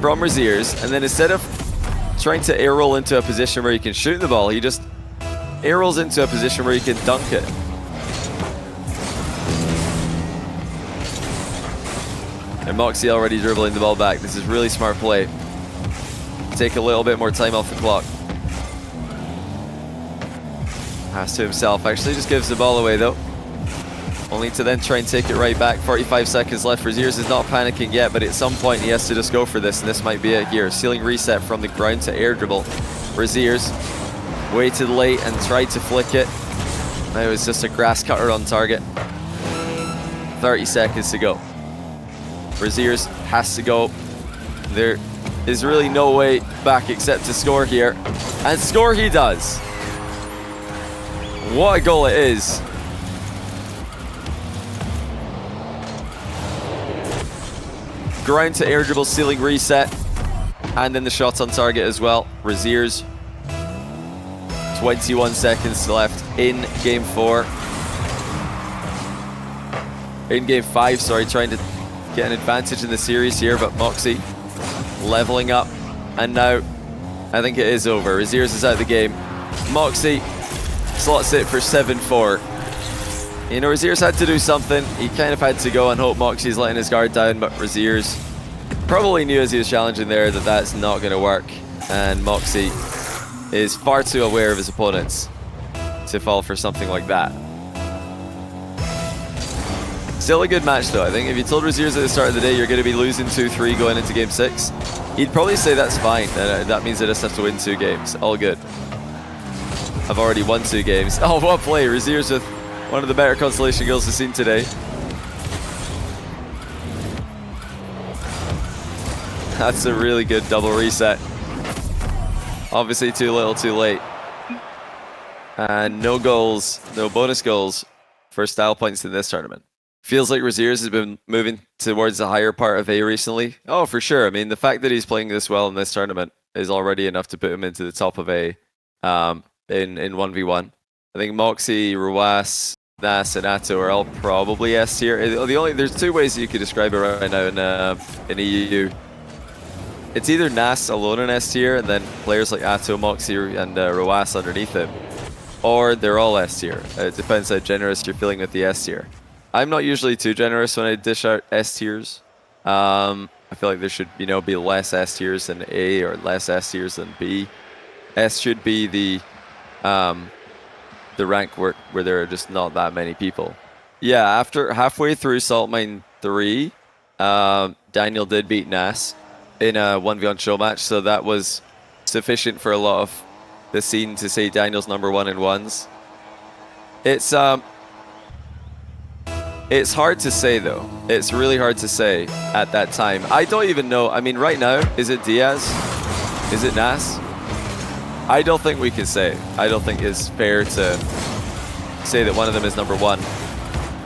from Rezears, and then instead of trying to air roll into a position where you can shoot the ball, he just air rolls into a position where you can dunk it. And Mawkzy already dribbling the ball back. This is really smart play. Take a little bit more time off the clock. Pass to himself, actually just gives the ball away though. Only to then try and take it right back. 45 seconds left. Rezears is not panicking yet, but at some point he has to just go for this, and this might be it here. Ceiling reset from the ground to air dribble. Rezears waited late and tried to flick it. Now it's just a grass cutter on target. 30 seconds to go. Rezears has to go. There is really no way back except to score here. And score he does. What a goal it is. Ground to air dribble, ceiling reset. And then the shot on target as well. Rezears. 21 seconds left in game 4. In game 5, sorry, trying to get an advantage in the series here, but Mawkzy leveling up. And now, I think it is over. Rezears is out of the game. Mawkzy slots it for 7-4. You know, Rezears had to do something. He kind of had to go and hope Mawkzy's letting his guard down, but Rezears probably knew as he was challenging there that that's not going to work. And Mawkzy is far too aware of his opponents to fall for something like that. Still a good match though. I think if you told Rezears at the start of the day you're going to be losing 2-3 going into game 6, he'd probably say that's fine. That means I just have to win 2 games. All good. I've already won 2 games. Oh, what play. Rezears with one of the better consolation goals we've seen today. That's a really good double reset. Obviously too little too late. And no goals, no bonus goals for style points in this tournament. Feels like Rezears has been moving towards the higher part of A recently. Oh, for sure. I mean, the fact that he's playing this well in this tournament is already enough to put him into the top of A in 1v1. I think Mawkzy, Joreuz, nass, and Atow are all probably S tier. There's 2 ways you could describe it right now in EU. It's either nass alone in S tier, and then players like Atow, Mawkzy, and Joreuz underneath him, or they're all S tier. It depends how generous you're feeling with the S tier. I'm not usually too generous when I dish out S tiers. I feel like there should, be less S tiers than A or less S tiers than B. S should be the rank where there are just not that many people. Yeah, after halfway through Salt Mine 3, Daniel did beat nass in a 1v1 show match, so that was sufficient for a lot of the scene to say Daniel's #1 in ones. It's hard to say though. It's really hard to say at that time. I don't even know. I mean, right now, is it Diaz? Is it nass? I don't think we can say. I don't think it's fair to say that one of them is #1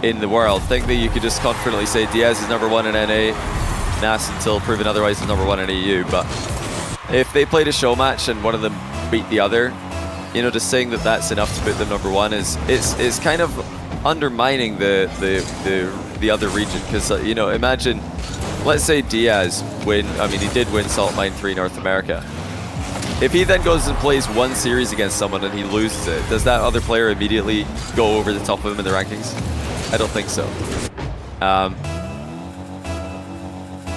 in the world. I think that you could just confidently say Diaz is #1 in NA, nass until proven otherwise is #1 in EU. But if they played a show match and one of them beat the other, you know, just saying that that's enough to put them #1 is kind of undermining the other region. Because you know, imagine, let's say Diaz win. I mean, he did win Salt Mine 3 North America. If he then goes and plays one series against someone and he loses it, does that other player immediately go over the top of him in the rankings? I don't think so.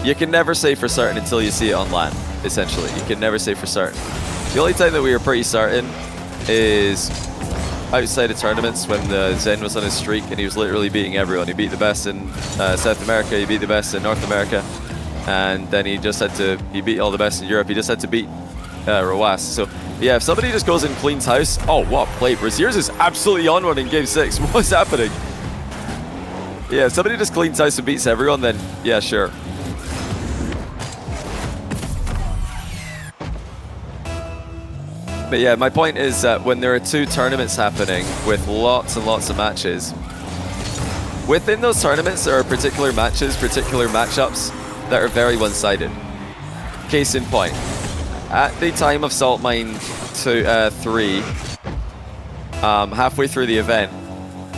You can never say for certain until you see it on LAN, essentially. You can never say for certain. The only time that we were pretty certain is outside of tournaments when Zen was on his streak and he was literally beating everyone. He beat the best in South America, he beat the best in North America, and then he beat all the best in Europe. He just had to beat Rezears. So yeah, if somebody just goes and cleans house, oh, what a play. Rezears is absolutely on one in game 6. What's happening? Yeah, if somebody just cleans house and beats everyone, then yeah, sure. But yeah, my point is that when there are 2 tournaments happening with lots and lots of matches, within those tournaments there are particular matches, particular matchups that are very one-sided. Case in point, at the time of Salt Mine 3, halfway through the event,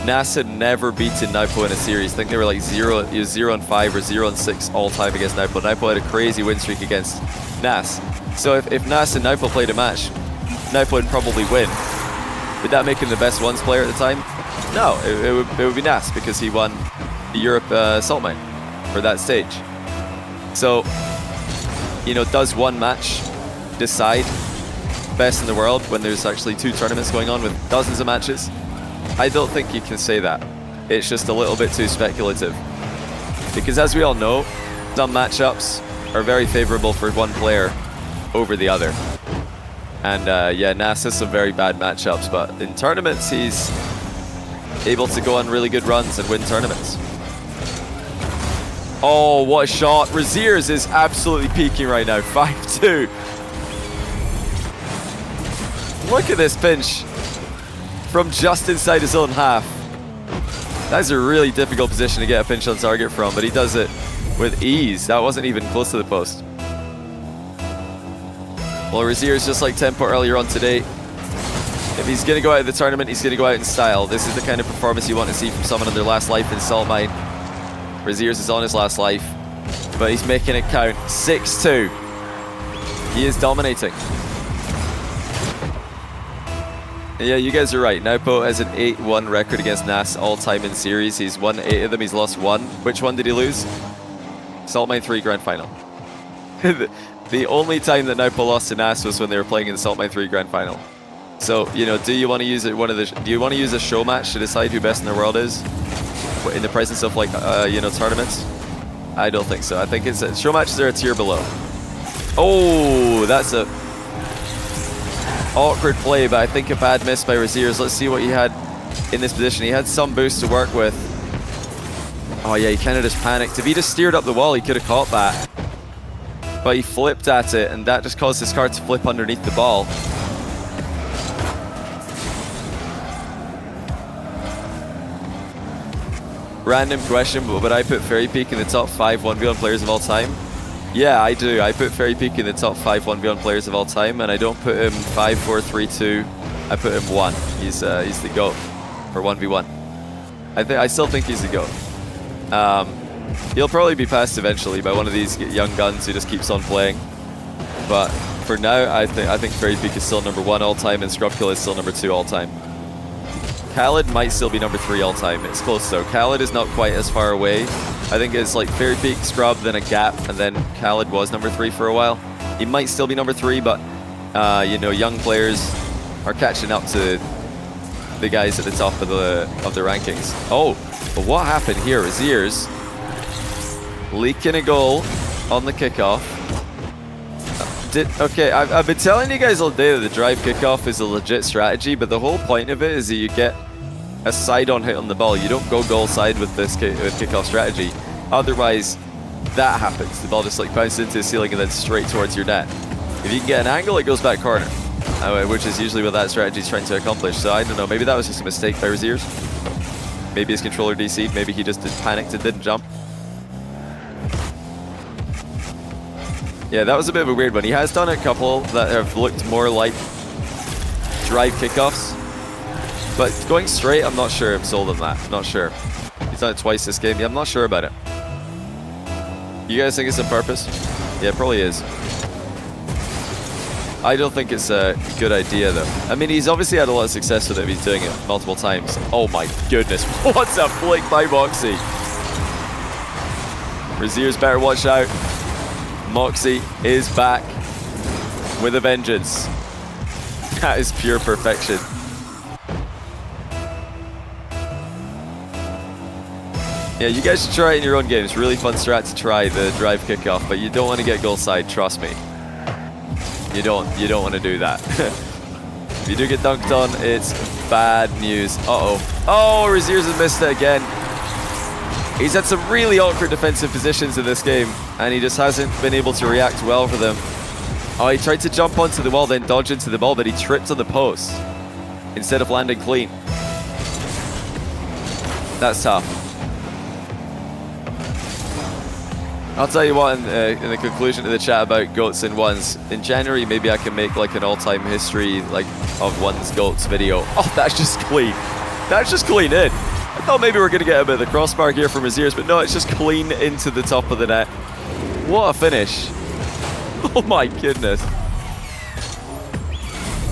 nass had never beaten napo in a series. I think they were like 0-5 or 0-6 all time against napo. Napo had a crazy win streak against nass. So if nass and napo played a match, napo would probably win. Would that make him the best ones player at the time? No, it would be nass because he won the Europe Salt Mine for that stage. So, you know, does one match decide best in the world when there's actually 2 tournaments going on with dozens of matches? I don't think you can say that. It's just a little bit too speculative. Because as we all know, some matchups are very favorable for one player over the other. And yeah, nass has some very bad matchups, but in tournaments he's able to go on really good runs and win tournaments. Oh, what a shot. Rezears is absolutely peaking right now. 5-2. Look at this pinch from just inside his own half. That's a really difficult position to get a pinch on target from, but he does it with ease. That wasn't even close to the post. Well, Rezears, just like TempoH earlier on today, if he's going to go out of the tournament, he's going to go out in style. This is the kind of performance you want to see from someone on their last life in Salt Mine. Rezears is on his last life, but he's making it count. 6-2. He is dominating. Yeah, you guys are right. napo has an 8-1 record against nass all time in series. He's won 8 of them, he's lost 1. Which one did he lose? Salt Mine 3 Grand Final. The only time that napo lost to nass was when they were playing in the Salt Mine 3 Grand Final. So, you know, do you want to use it? Do you want to use a show match to decide who best in the world is in the presence of like you know, tournaments? I don't think so. I think it's show matches are a tier below. Oh, that's a awkward play, but I think a bad miss by Rezears. Let's see what he had in this position. He had some boost to work with. Oh yeah, he kind of just panicked. If he just steered up the wall, he could have caught that. But he flipped at it, and that just caused his card to flip underneath the ball. Random question, but would I put FairJame in the top 5 1v1 players of all time? Yeah, I do. I put FairJame in the top 5 1v1 players of all time, and I don't put him 5, 4, 3, 2. I put him 1. He's the GOAT for 1v1. I still think he's the GOAT. He'll probably be passed eventually by one of these young guns who just keeps on playing. But for now, I think FairJame is still #1 all time, and Scrubkill is still #2 all time. Khaled might still be #3 all time. It's close though. Khaled is not quite as far away. I think it's like FairJame, Scrub, then a gap, and then Khaled was #3 for a while. He might still be #3, but you know, young players are catching up to the guys at the top of the rankings. Oh, but what happened here? Rezears leaking a goal on the kickoff. Okay, I've been telling you guys all day that the drive kickoff is a legit strategy, but the whole point of it is that you get a side-on hit on the ball. You don't go goal side with this kickoff strategy. Otherwise, that happens. The ball just like bounces into the ceiling and then straight towards your net. If you can get an angle, it goes back corner, which is usually what that strategy is trying to accomplish. So I don't know, maybe that was just a mistake by Rezears. Maybe his controller DC'd, maybe he just panicked and didn't jump. Yeah, that was a bit of a weird one. He has done a couple that have looked more like drive kickoffs. But going straight, I'm not sure I'm sold on that. I'm not sure. He's done it twice this game. Yeah, I'm not sure about it. You guys think it's on purpose? Yeah, it probably is. I don't think it's a good idea, though. I mean, he's obviously had a lot of success with it. He's doing it multiple times. Oh my goodness. What's a flick by Mawkzy? Rezears better watch out. Mawkzy is back with a vengeance. That is pure perfection. Yeah, you guys should try it in your own games. Really fun strat to try, the drive kickoff, but you don't want to get goal side, trust me. You don't want to do that. If you do get dunked on, it's bad news. Uh-oh. Oh, Rezears has missed it again. He's had some really awkward defensive positions in this game, and he just hasn't been able to react well for them. Oh, he tried to jump onto the wall, then dodge into the ball, but he tripped on the post instead of landing clean. That's tough. I'll tell you what, in the conclusion to the chat about GOATs and ones, in January maybe I can make like an all-time history like of ones GOATs video. Oh, that's just clean. That's just clean in. I thought maybe we were going to get a bit of the crossbar here from Rezears, but no, it's just clean into the top of the net. What a finish. Oh my goodness.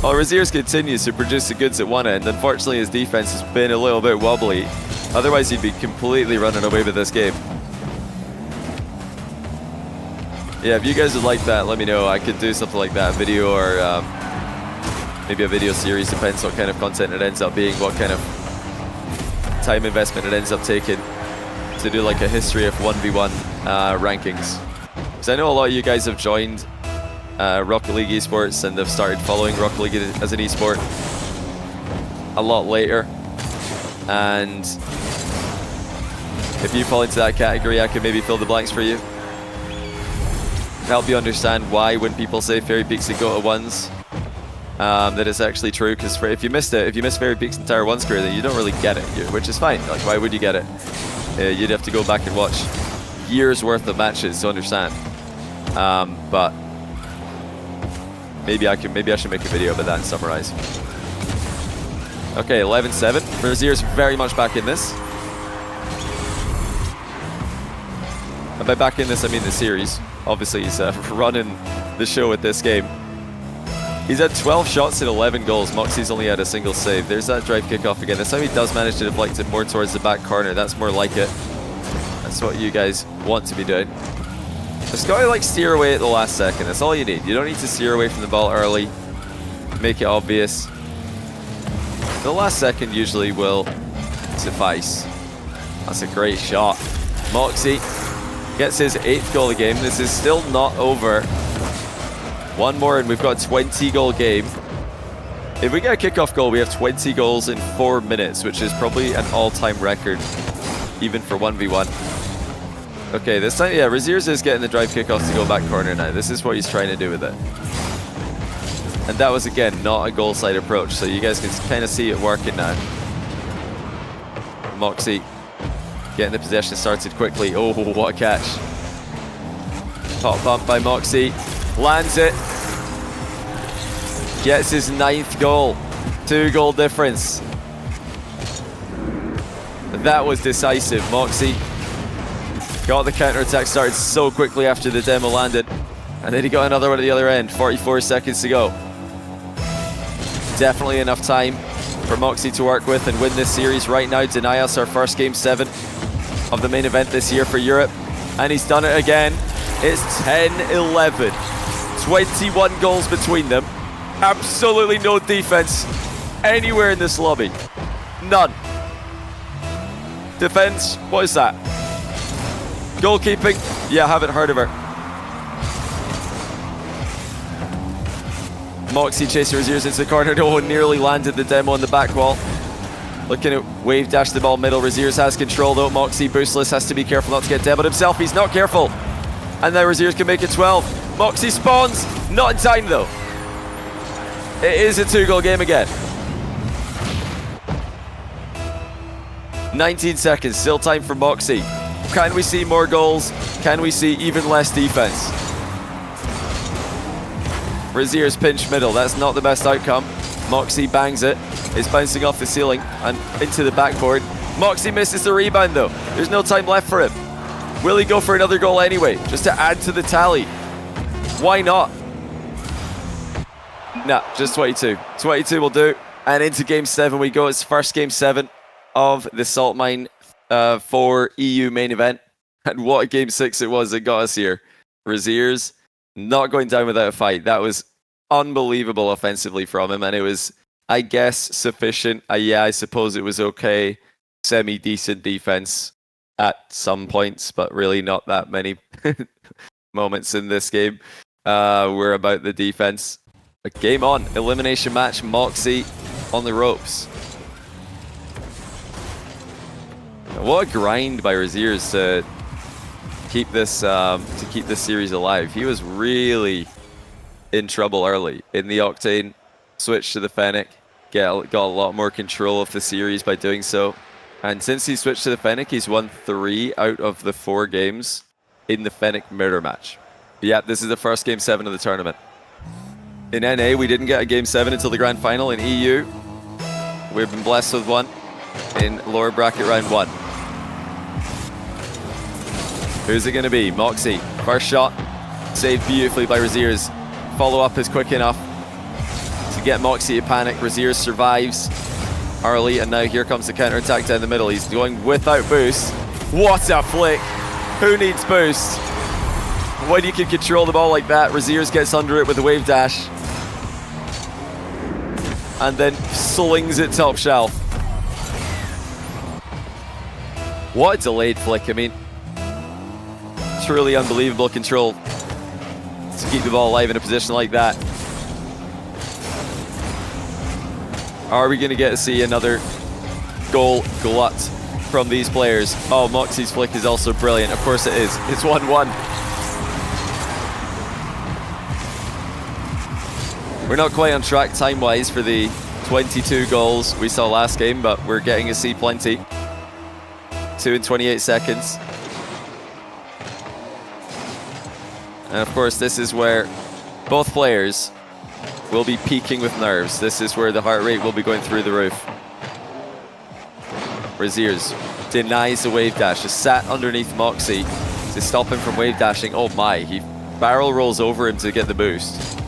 Well, Rezears continues to produce the goods at one end. Unfortunately, his defense has been a little bit wobbly. Otherwise, he'd be completely running away with this game. Yeah, if you guys would like that, let me know. I could do something like that, a video or maybe a video series. Depends what kind of content it ends up being, what kind of time investment it ends up taking to do like a history of 1v1 rankings. Because I know a lot of you guys have joined Rocket League esports and have started following Rocket League as an esport a lot later. And if you fall into that category, I can maybe fill the blanks for you. Help you understand why when people say Fairy Peak's a GOAT of ones, that it's actually true. Because if you missed it, if you missed Fairy Peak's entire ones career, then you don't really get it, which is fine. Like, why would you get it? You'd have to go back and watch years worth of matches to understand. But maybe I should make a video about that and summarize. Okay, 11-7. Rezears very much back in this. And by back in this, I mean the series. Obviously, he's running the show with this game. He's had 12 shots and 11 goals. Mawkzy's only had a single save. There's that drive kickoff again. This time he does manage to deflect it more towards the back corner. That's more like it. That's what you guys want to be doing. Just gotta like steer away at the last second. That's all you need. You don't need to steer away from the ball early. Make it obvious. The last second usually will suffice. That's a great shot. Mawkzy gets his 8th goal of the game. This is still not over. One more and we've got a 20-goal game. If we get a kickoff goal, we have 20 goals in 4 minutes, which is probably an all-time record, even for 1v1. Okay, this time, yeah, Rezears is getting the drive kickoffs to go back corner now. This is what he's trying to do with it. And that was, again, not a goal side approach, so you guys can kind of see it working now. Mawkzy getting the possession started quickly. Oh, what a catch. Pop bump by Mawkzy. Lands it. Gets his 9th goal. 2-goal difference. That was decisive. Mawkzy got the counter-attack started so quickly after the demo landed. And then he got another one at the other end. 44 seconds to go. Definitely enough time for Mawkzy to work with and win this series right now. Deny us our first Game 7 of the main event this year for Europe. And he's done it again. It's 10-11. 21 goals between them. Absolutely no defense anywhere in this lobby. None. Defense, what is that? Goalkeeping? Yeah, I haven't heard of her. Mawkzy chasing Rezears into the corner. No one nearly landed the demo on the back wall. Looking at wave dash the ball middle. Rezears has control though. Mawkzy boostless, has to be careful not to get demoed himself. He's not careful. And now Rezears can make it 12. Mawkzy spawns. Not in time though. It is a 2-goal game again. 19 seconds, still time for Mawkzy. Can we see more goals? Can we see even less defense? Rezears pinch middle, that's not the best outcome. Mawkzy bangs it. It's bouncing off the ceiling and into the backboard. Mawkzy misses the rebound though. There's no time left for him. Will he go for another goal anyway, just to add to the tally? Why not? Nah, just 22. 22 will do. And into game 7 we go. It's first game 7 of the Salt Mine 4 EU main event. And what a game 6 it was that got us here. Rezears not going down without a fight. That was unbelievable offensively from him, and it was, I guess, sufficient. Yeah, I suppose it was okay. Semi-decent defense at some points, but really not that many moments in this game were about the defense. A game on. Elimination match. Mawkzy on the ropes. What a grind by Rezears to keep this series alive. He was really in trouble early in the Octane. Switched to the Fennec. Got a lot more control of the series by doing so. And since he switched to the Fennec, he's won 3 out of the 4 games in the Fennec mirror match. But yeah, this is the first game 7 of the tournament. In NA, we didn't get a game 7 until the grand final. In EU, we've been blessed with one in lower bracket round 1. Who's it going to be? Mawkzy. First shot. Saved beautifully by Rezears. Follow-up is quick enough to get Mawkzy to panic. Rezears survives early, and now here comes the counter-attack down the middle. He's going without boost. What a flick! Who needs boost? When you can control the ball like that, Rezears gets under it with a wave dash. And then slings it top shelf. What a delayed flick. I mean, truly unbelievable control to keep the ball alive in a position like that. Are we going to get to see another goal glut from these players? Oh, Mawkzy's flick is also brilliant. Of course it is. It's 1-1. We're not quite on track time-wise for the 22 goals we saw last game, but we're getting to see plenty. 2 and 28 seconds. And of course, this is where both players will be peaking with nerves. This is where the heart rate will be going through the roof. Rezears denies the wave dash, just sat underneath Mawkzy to stop him from wave dashing. Oh my, he barrel rolls over him to get the boost.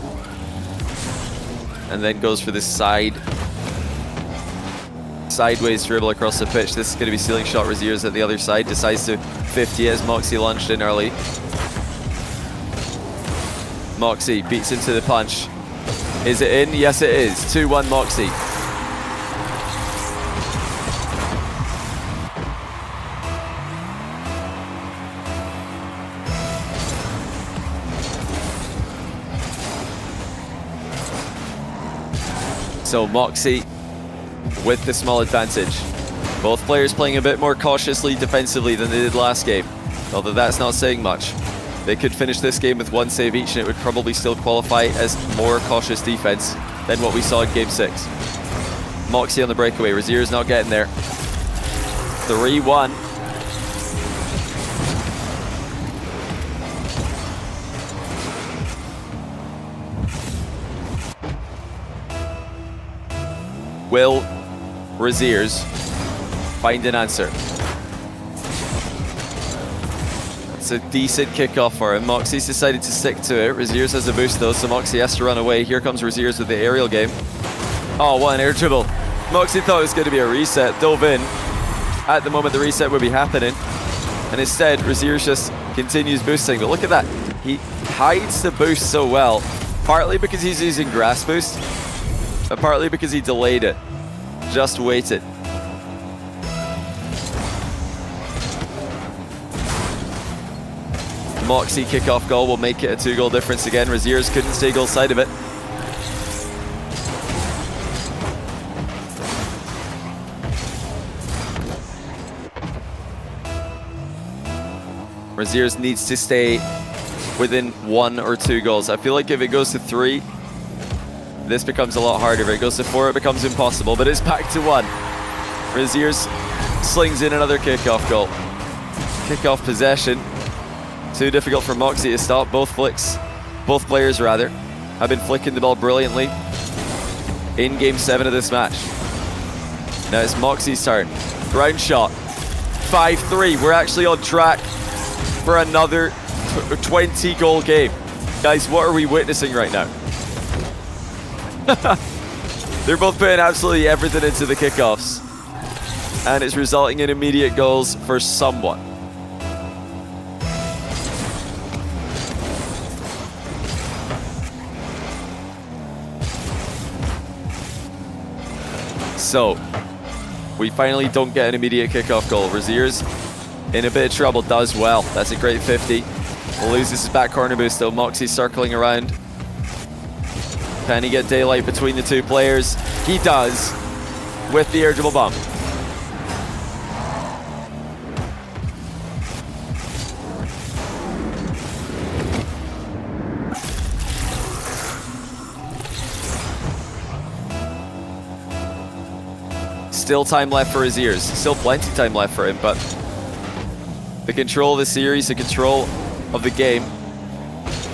And then goes for this sideways dribble across the pitch. This is going to be ceiling shot. Rezears at the other side decides to 50 as Mawkzy launched in early. Mawkzy beats into the punch. Is it in? Yes, it is. 2-1 Mawkzy. So Mawkzy with the small advantage. Both players playing a bit more cautiously defensively than they did last game, although that's not saying much. They could finish this game with 1 save each and it would probably still qualify as more cautious defense than what we saw in game 6. Mawkzy on the breakaway. Rezears not getting there. 3-1. Will Rezears find an answer? It's a decent kickoff for him. Mawkzy's decided to stick to it. Rezears has a boost though, so Mawkzy has to run away. Here comes Rezears with the aerial game. Oh, what an air dribble. Mawkzy thought it was going to be a reset, dove in. At the moment the reset would be happening. And instead, Rezears just continues boosting. But look at that. He hides the boost so well. Partly because he's using grass boost, but partly because he delayed it. Just waited. Mawkzy kickoff goal will make it a 2-goal difference again. Rezears couldn't stay goal side of it. Rezears needs to stay within 1 or 2 goals. I feel like if it goes to 3, this becomes a lot harder. If it goes to 4, it becomes impossible, but it's back to 1. Rezears slings in another kickoff goal. Kickoff possession. Too difficult for Mawkzy to stop. Both players rather, have been flicking the ball brilliantly in game 7 of this match. Now it's Mawkzy's turn. Ground shot. 5-3. We're actually on track for another 20-goal game. Guys, what are we witnessing right now? They're both putting absolutely everything into the kickoffs, and it's resulting in immediate goals for someone. So, we finally don't get an immediate kickoff goal. Rezears in a bit of trouble, does well. That's a great 50. Loses his back corner boost though. Mawkzy circling around. Can he get daylight between the two players? He does, with the air dribble bump. Still time left for Rezears. Still plenty time left for him, but the control of the series, the control of the game,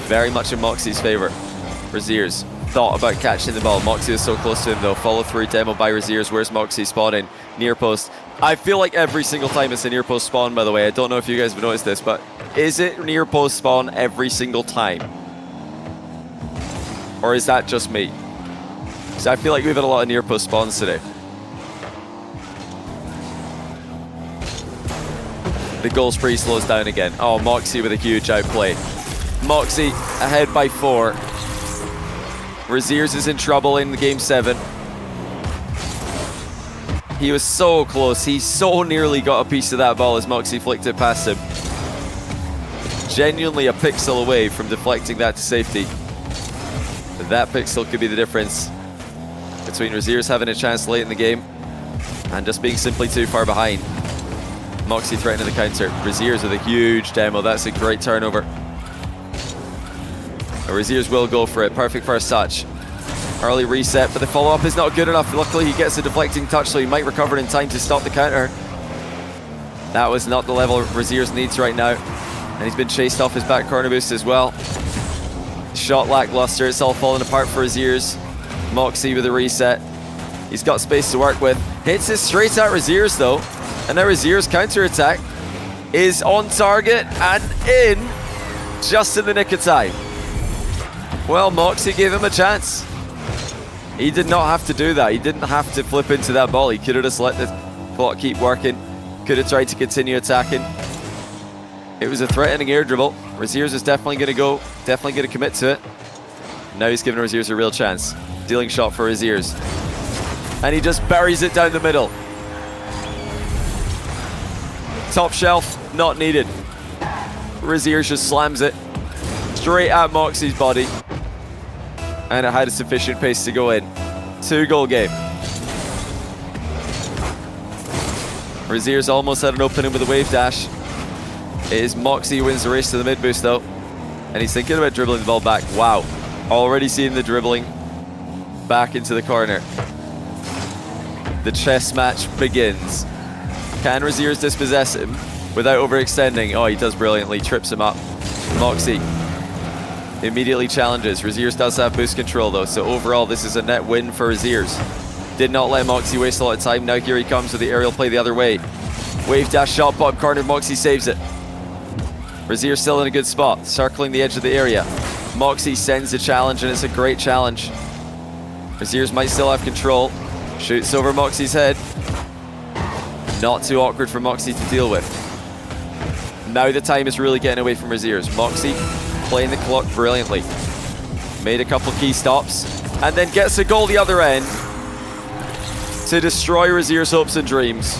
very much in Mawkzy's favor. Rezears thought about catching the ball. Mawkzy is so close to him though. Follow through demo by Rezears. Where's Mawkzy spawning? Near post. I feel like every single time it's a near post spawn, by the way. I don't know if you guys have noticed this, but is it near post spawn every single time? Or is that just me? Because I feel like we've had a lot of near post spawns today. The goal spree slows down again. Oh, Mawkzy with a huge outplay. Mawkzy ahead by 4. Rezears is in trouble in game 7. He was so close. He so nearly got a piece of that ball as Mawkzy flicked it past him. Genuinely a pixel away from deflecting that to safety. That pixel could be the difference between Rezears having a chance late in the game and just being simply too far behind. Mawkzy threatening the counter. Rezears with a huge demo. That's a great turnover. Rezears will go for it. Perfect first touch. Early reset, but the follow-up is not good enough. Luckily, he gets a deflecting touch, so he might recover in time to stop the counter. That was not the level Rezears needs right now. And he's been chased off his back corner boost as well. Shot lackluster. It's all falling apart for Rezears. Mawkzy with a reset. He's got space to work with. Hits it straight at Rezears, though. And now Rezears' counter-attack is on target and in just in the nick of time. Well, Mawkzy gave him a chance. He did not have to do that. He didn't have to flip into that ball. He could have just let the clock keep working. Could have tried to continue attacking. It was a threatening air dribble. Rezears is definitely going to go, definitely going to commit to it. Now he's giving Rezears a real chance. Dealing shot for Rezears. And he just buries it down the middle. Top shelf, not needed. Rezears just slams it straight at Mawkzy's body. And it had a sufficient pace to go in. 2-goal game. Rezears almost had an opening with a wave dash. It is Mawkzy who wins the race to the mid boost though. And he's thinking about dribbling the ball back. Wow. Already seeing the dribbling back into the corner. The chess match begins. Can Rezears dispossess him without overextending? Oh, he does brilliantly. Trips him up. Mawkzy immediately challenges. Rezears does have boost control though, so overall this is a net win for Rezears. Did not let Mawkzy waste a lot of time. Now here he comes with the aerial play the other way. Wave dash shot, bottom corner. Mawkzy saves it. Rezears still in a good spot, circling the edge of the area. Mawkzy sends the challenge, and it's a great challenge. Rezears might still have control. Shoots over Mawkzy's head. Not too awkward for Mawkzy to deal with. Now the time is really getting away from Rezears. Mawkzy playing the clock brilliantly. Made a couple key stops, and then gets a goal the other end to destroy Rezears' hopes and dreams.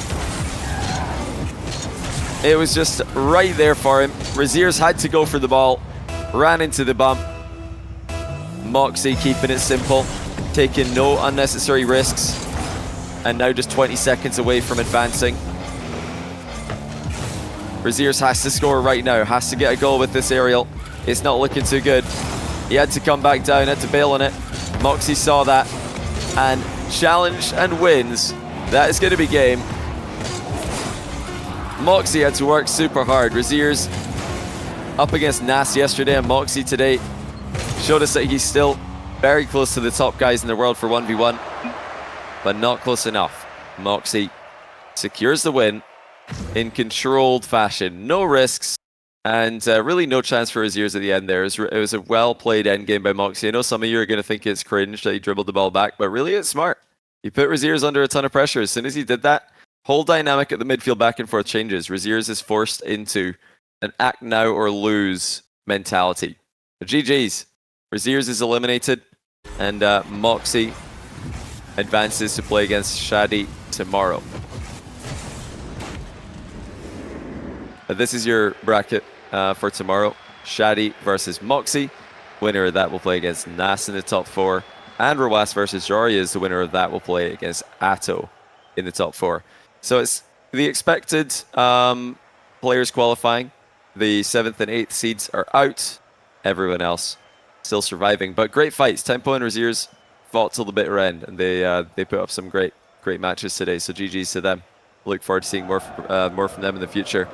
It was just right there for him. Rezears had to go for the ball, ran into the bump. Mawkzy keeping it simple, taking no unnecessary risks, and now just 20 seconds away from advancing. Rezears has to score right now, has to get a goal with this aerial. It's not looking too good. He had to come back down, had to bail on it. Mawkzy saw that and challenged and wins. That is going to be game. Mawkzy had to work super hard. Rezears up against Nass yesterday, and Mawkzy today showed us that he's still very close to the top guys in the world for 1v1, but not close enough. Mawkzy secures the win in controlled fashion. No risks, and really no chance for Rezears at the end there. It was a well-played endgame by Mawkzy. I know some of you are going to think it's cringe that he dribbled the ball back, but really it's smart. He put Rezears under a ton of pressure. As soon as he did that, whole dynamic at the midfield back and forth changes. Rezears is forced into an act now or lose mentality. But GG's. Rezears is eliminated, and Mawkzy advances to play against Shadi tomorrow. But this is your bracket for tomorrow. Shadi versus Mawkzy. Winner of that will play against Nass in the top 4. And Rezears versus Joreuz, the winner of that will play against Atow in the top 4. So it's the expected players qualifying. The 7th and 8th seeds are out. Everyone else still surviving. But great fights. TempoH and Rezears fought till the bitter end, and they put up some great matches today. So GG's to them. Look forward to seeing more from them in the future.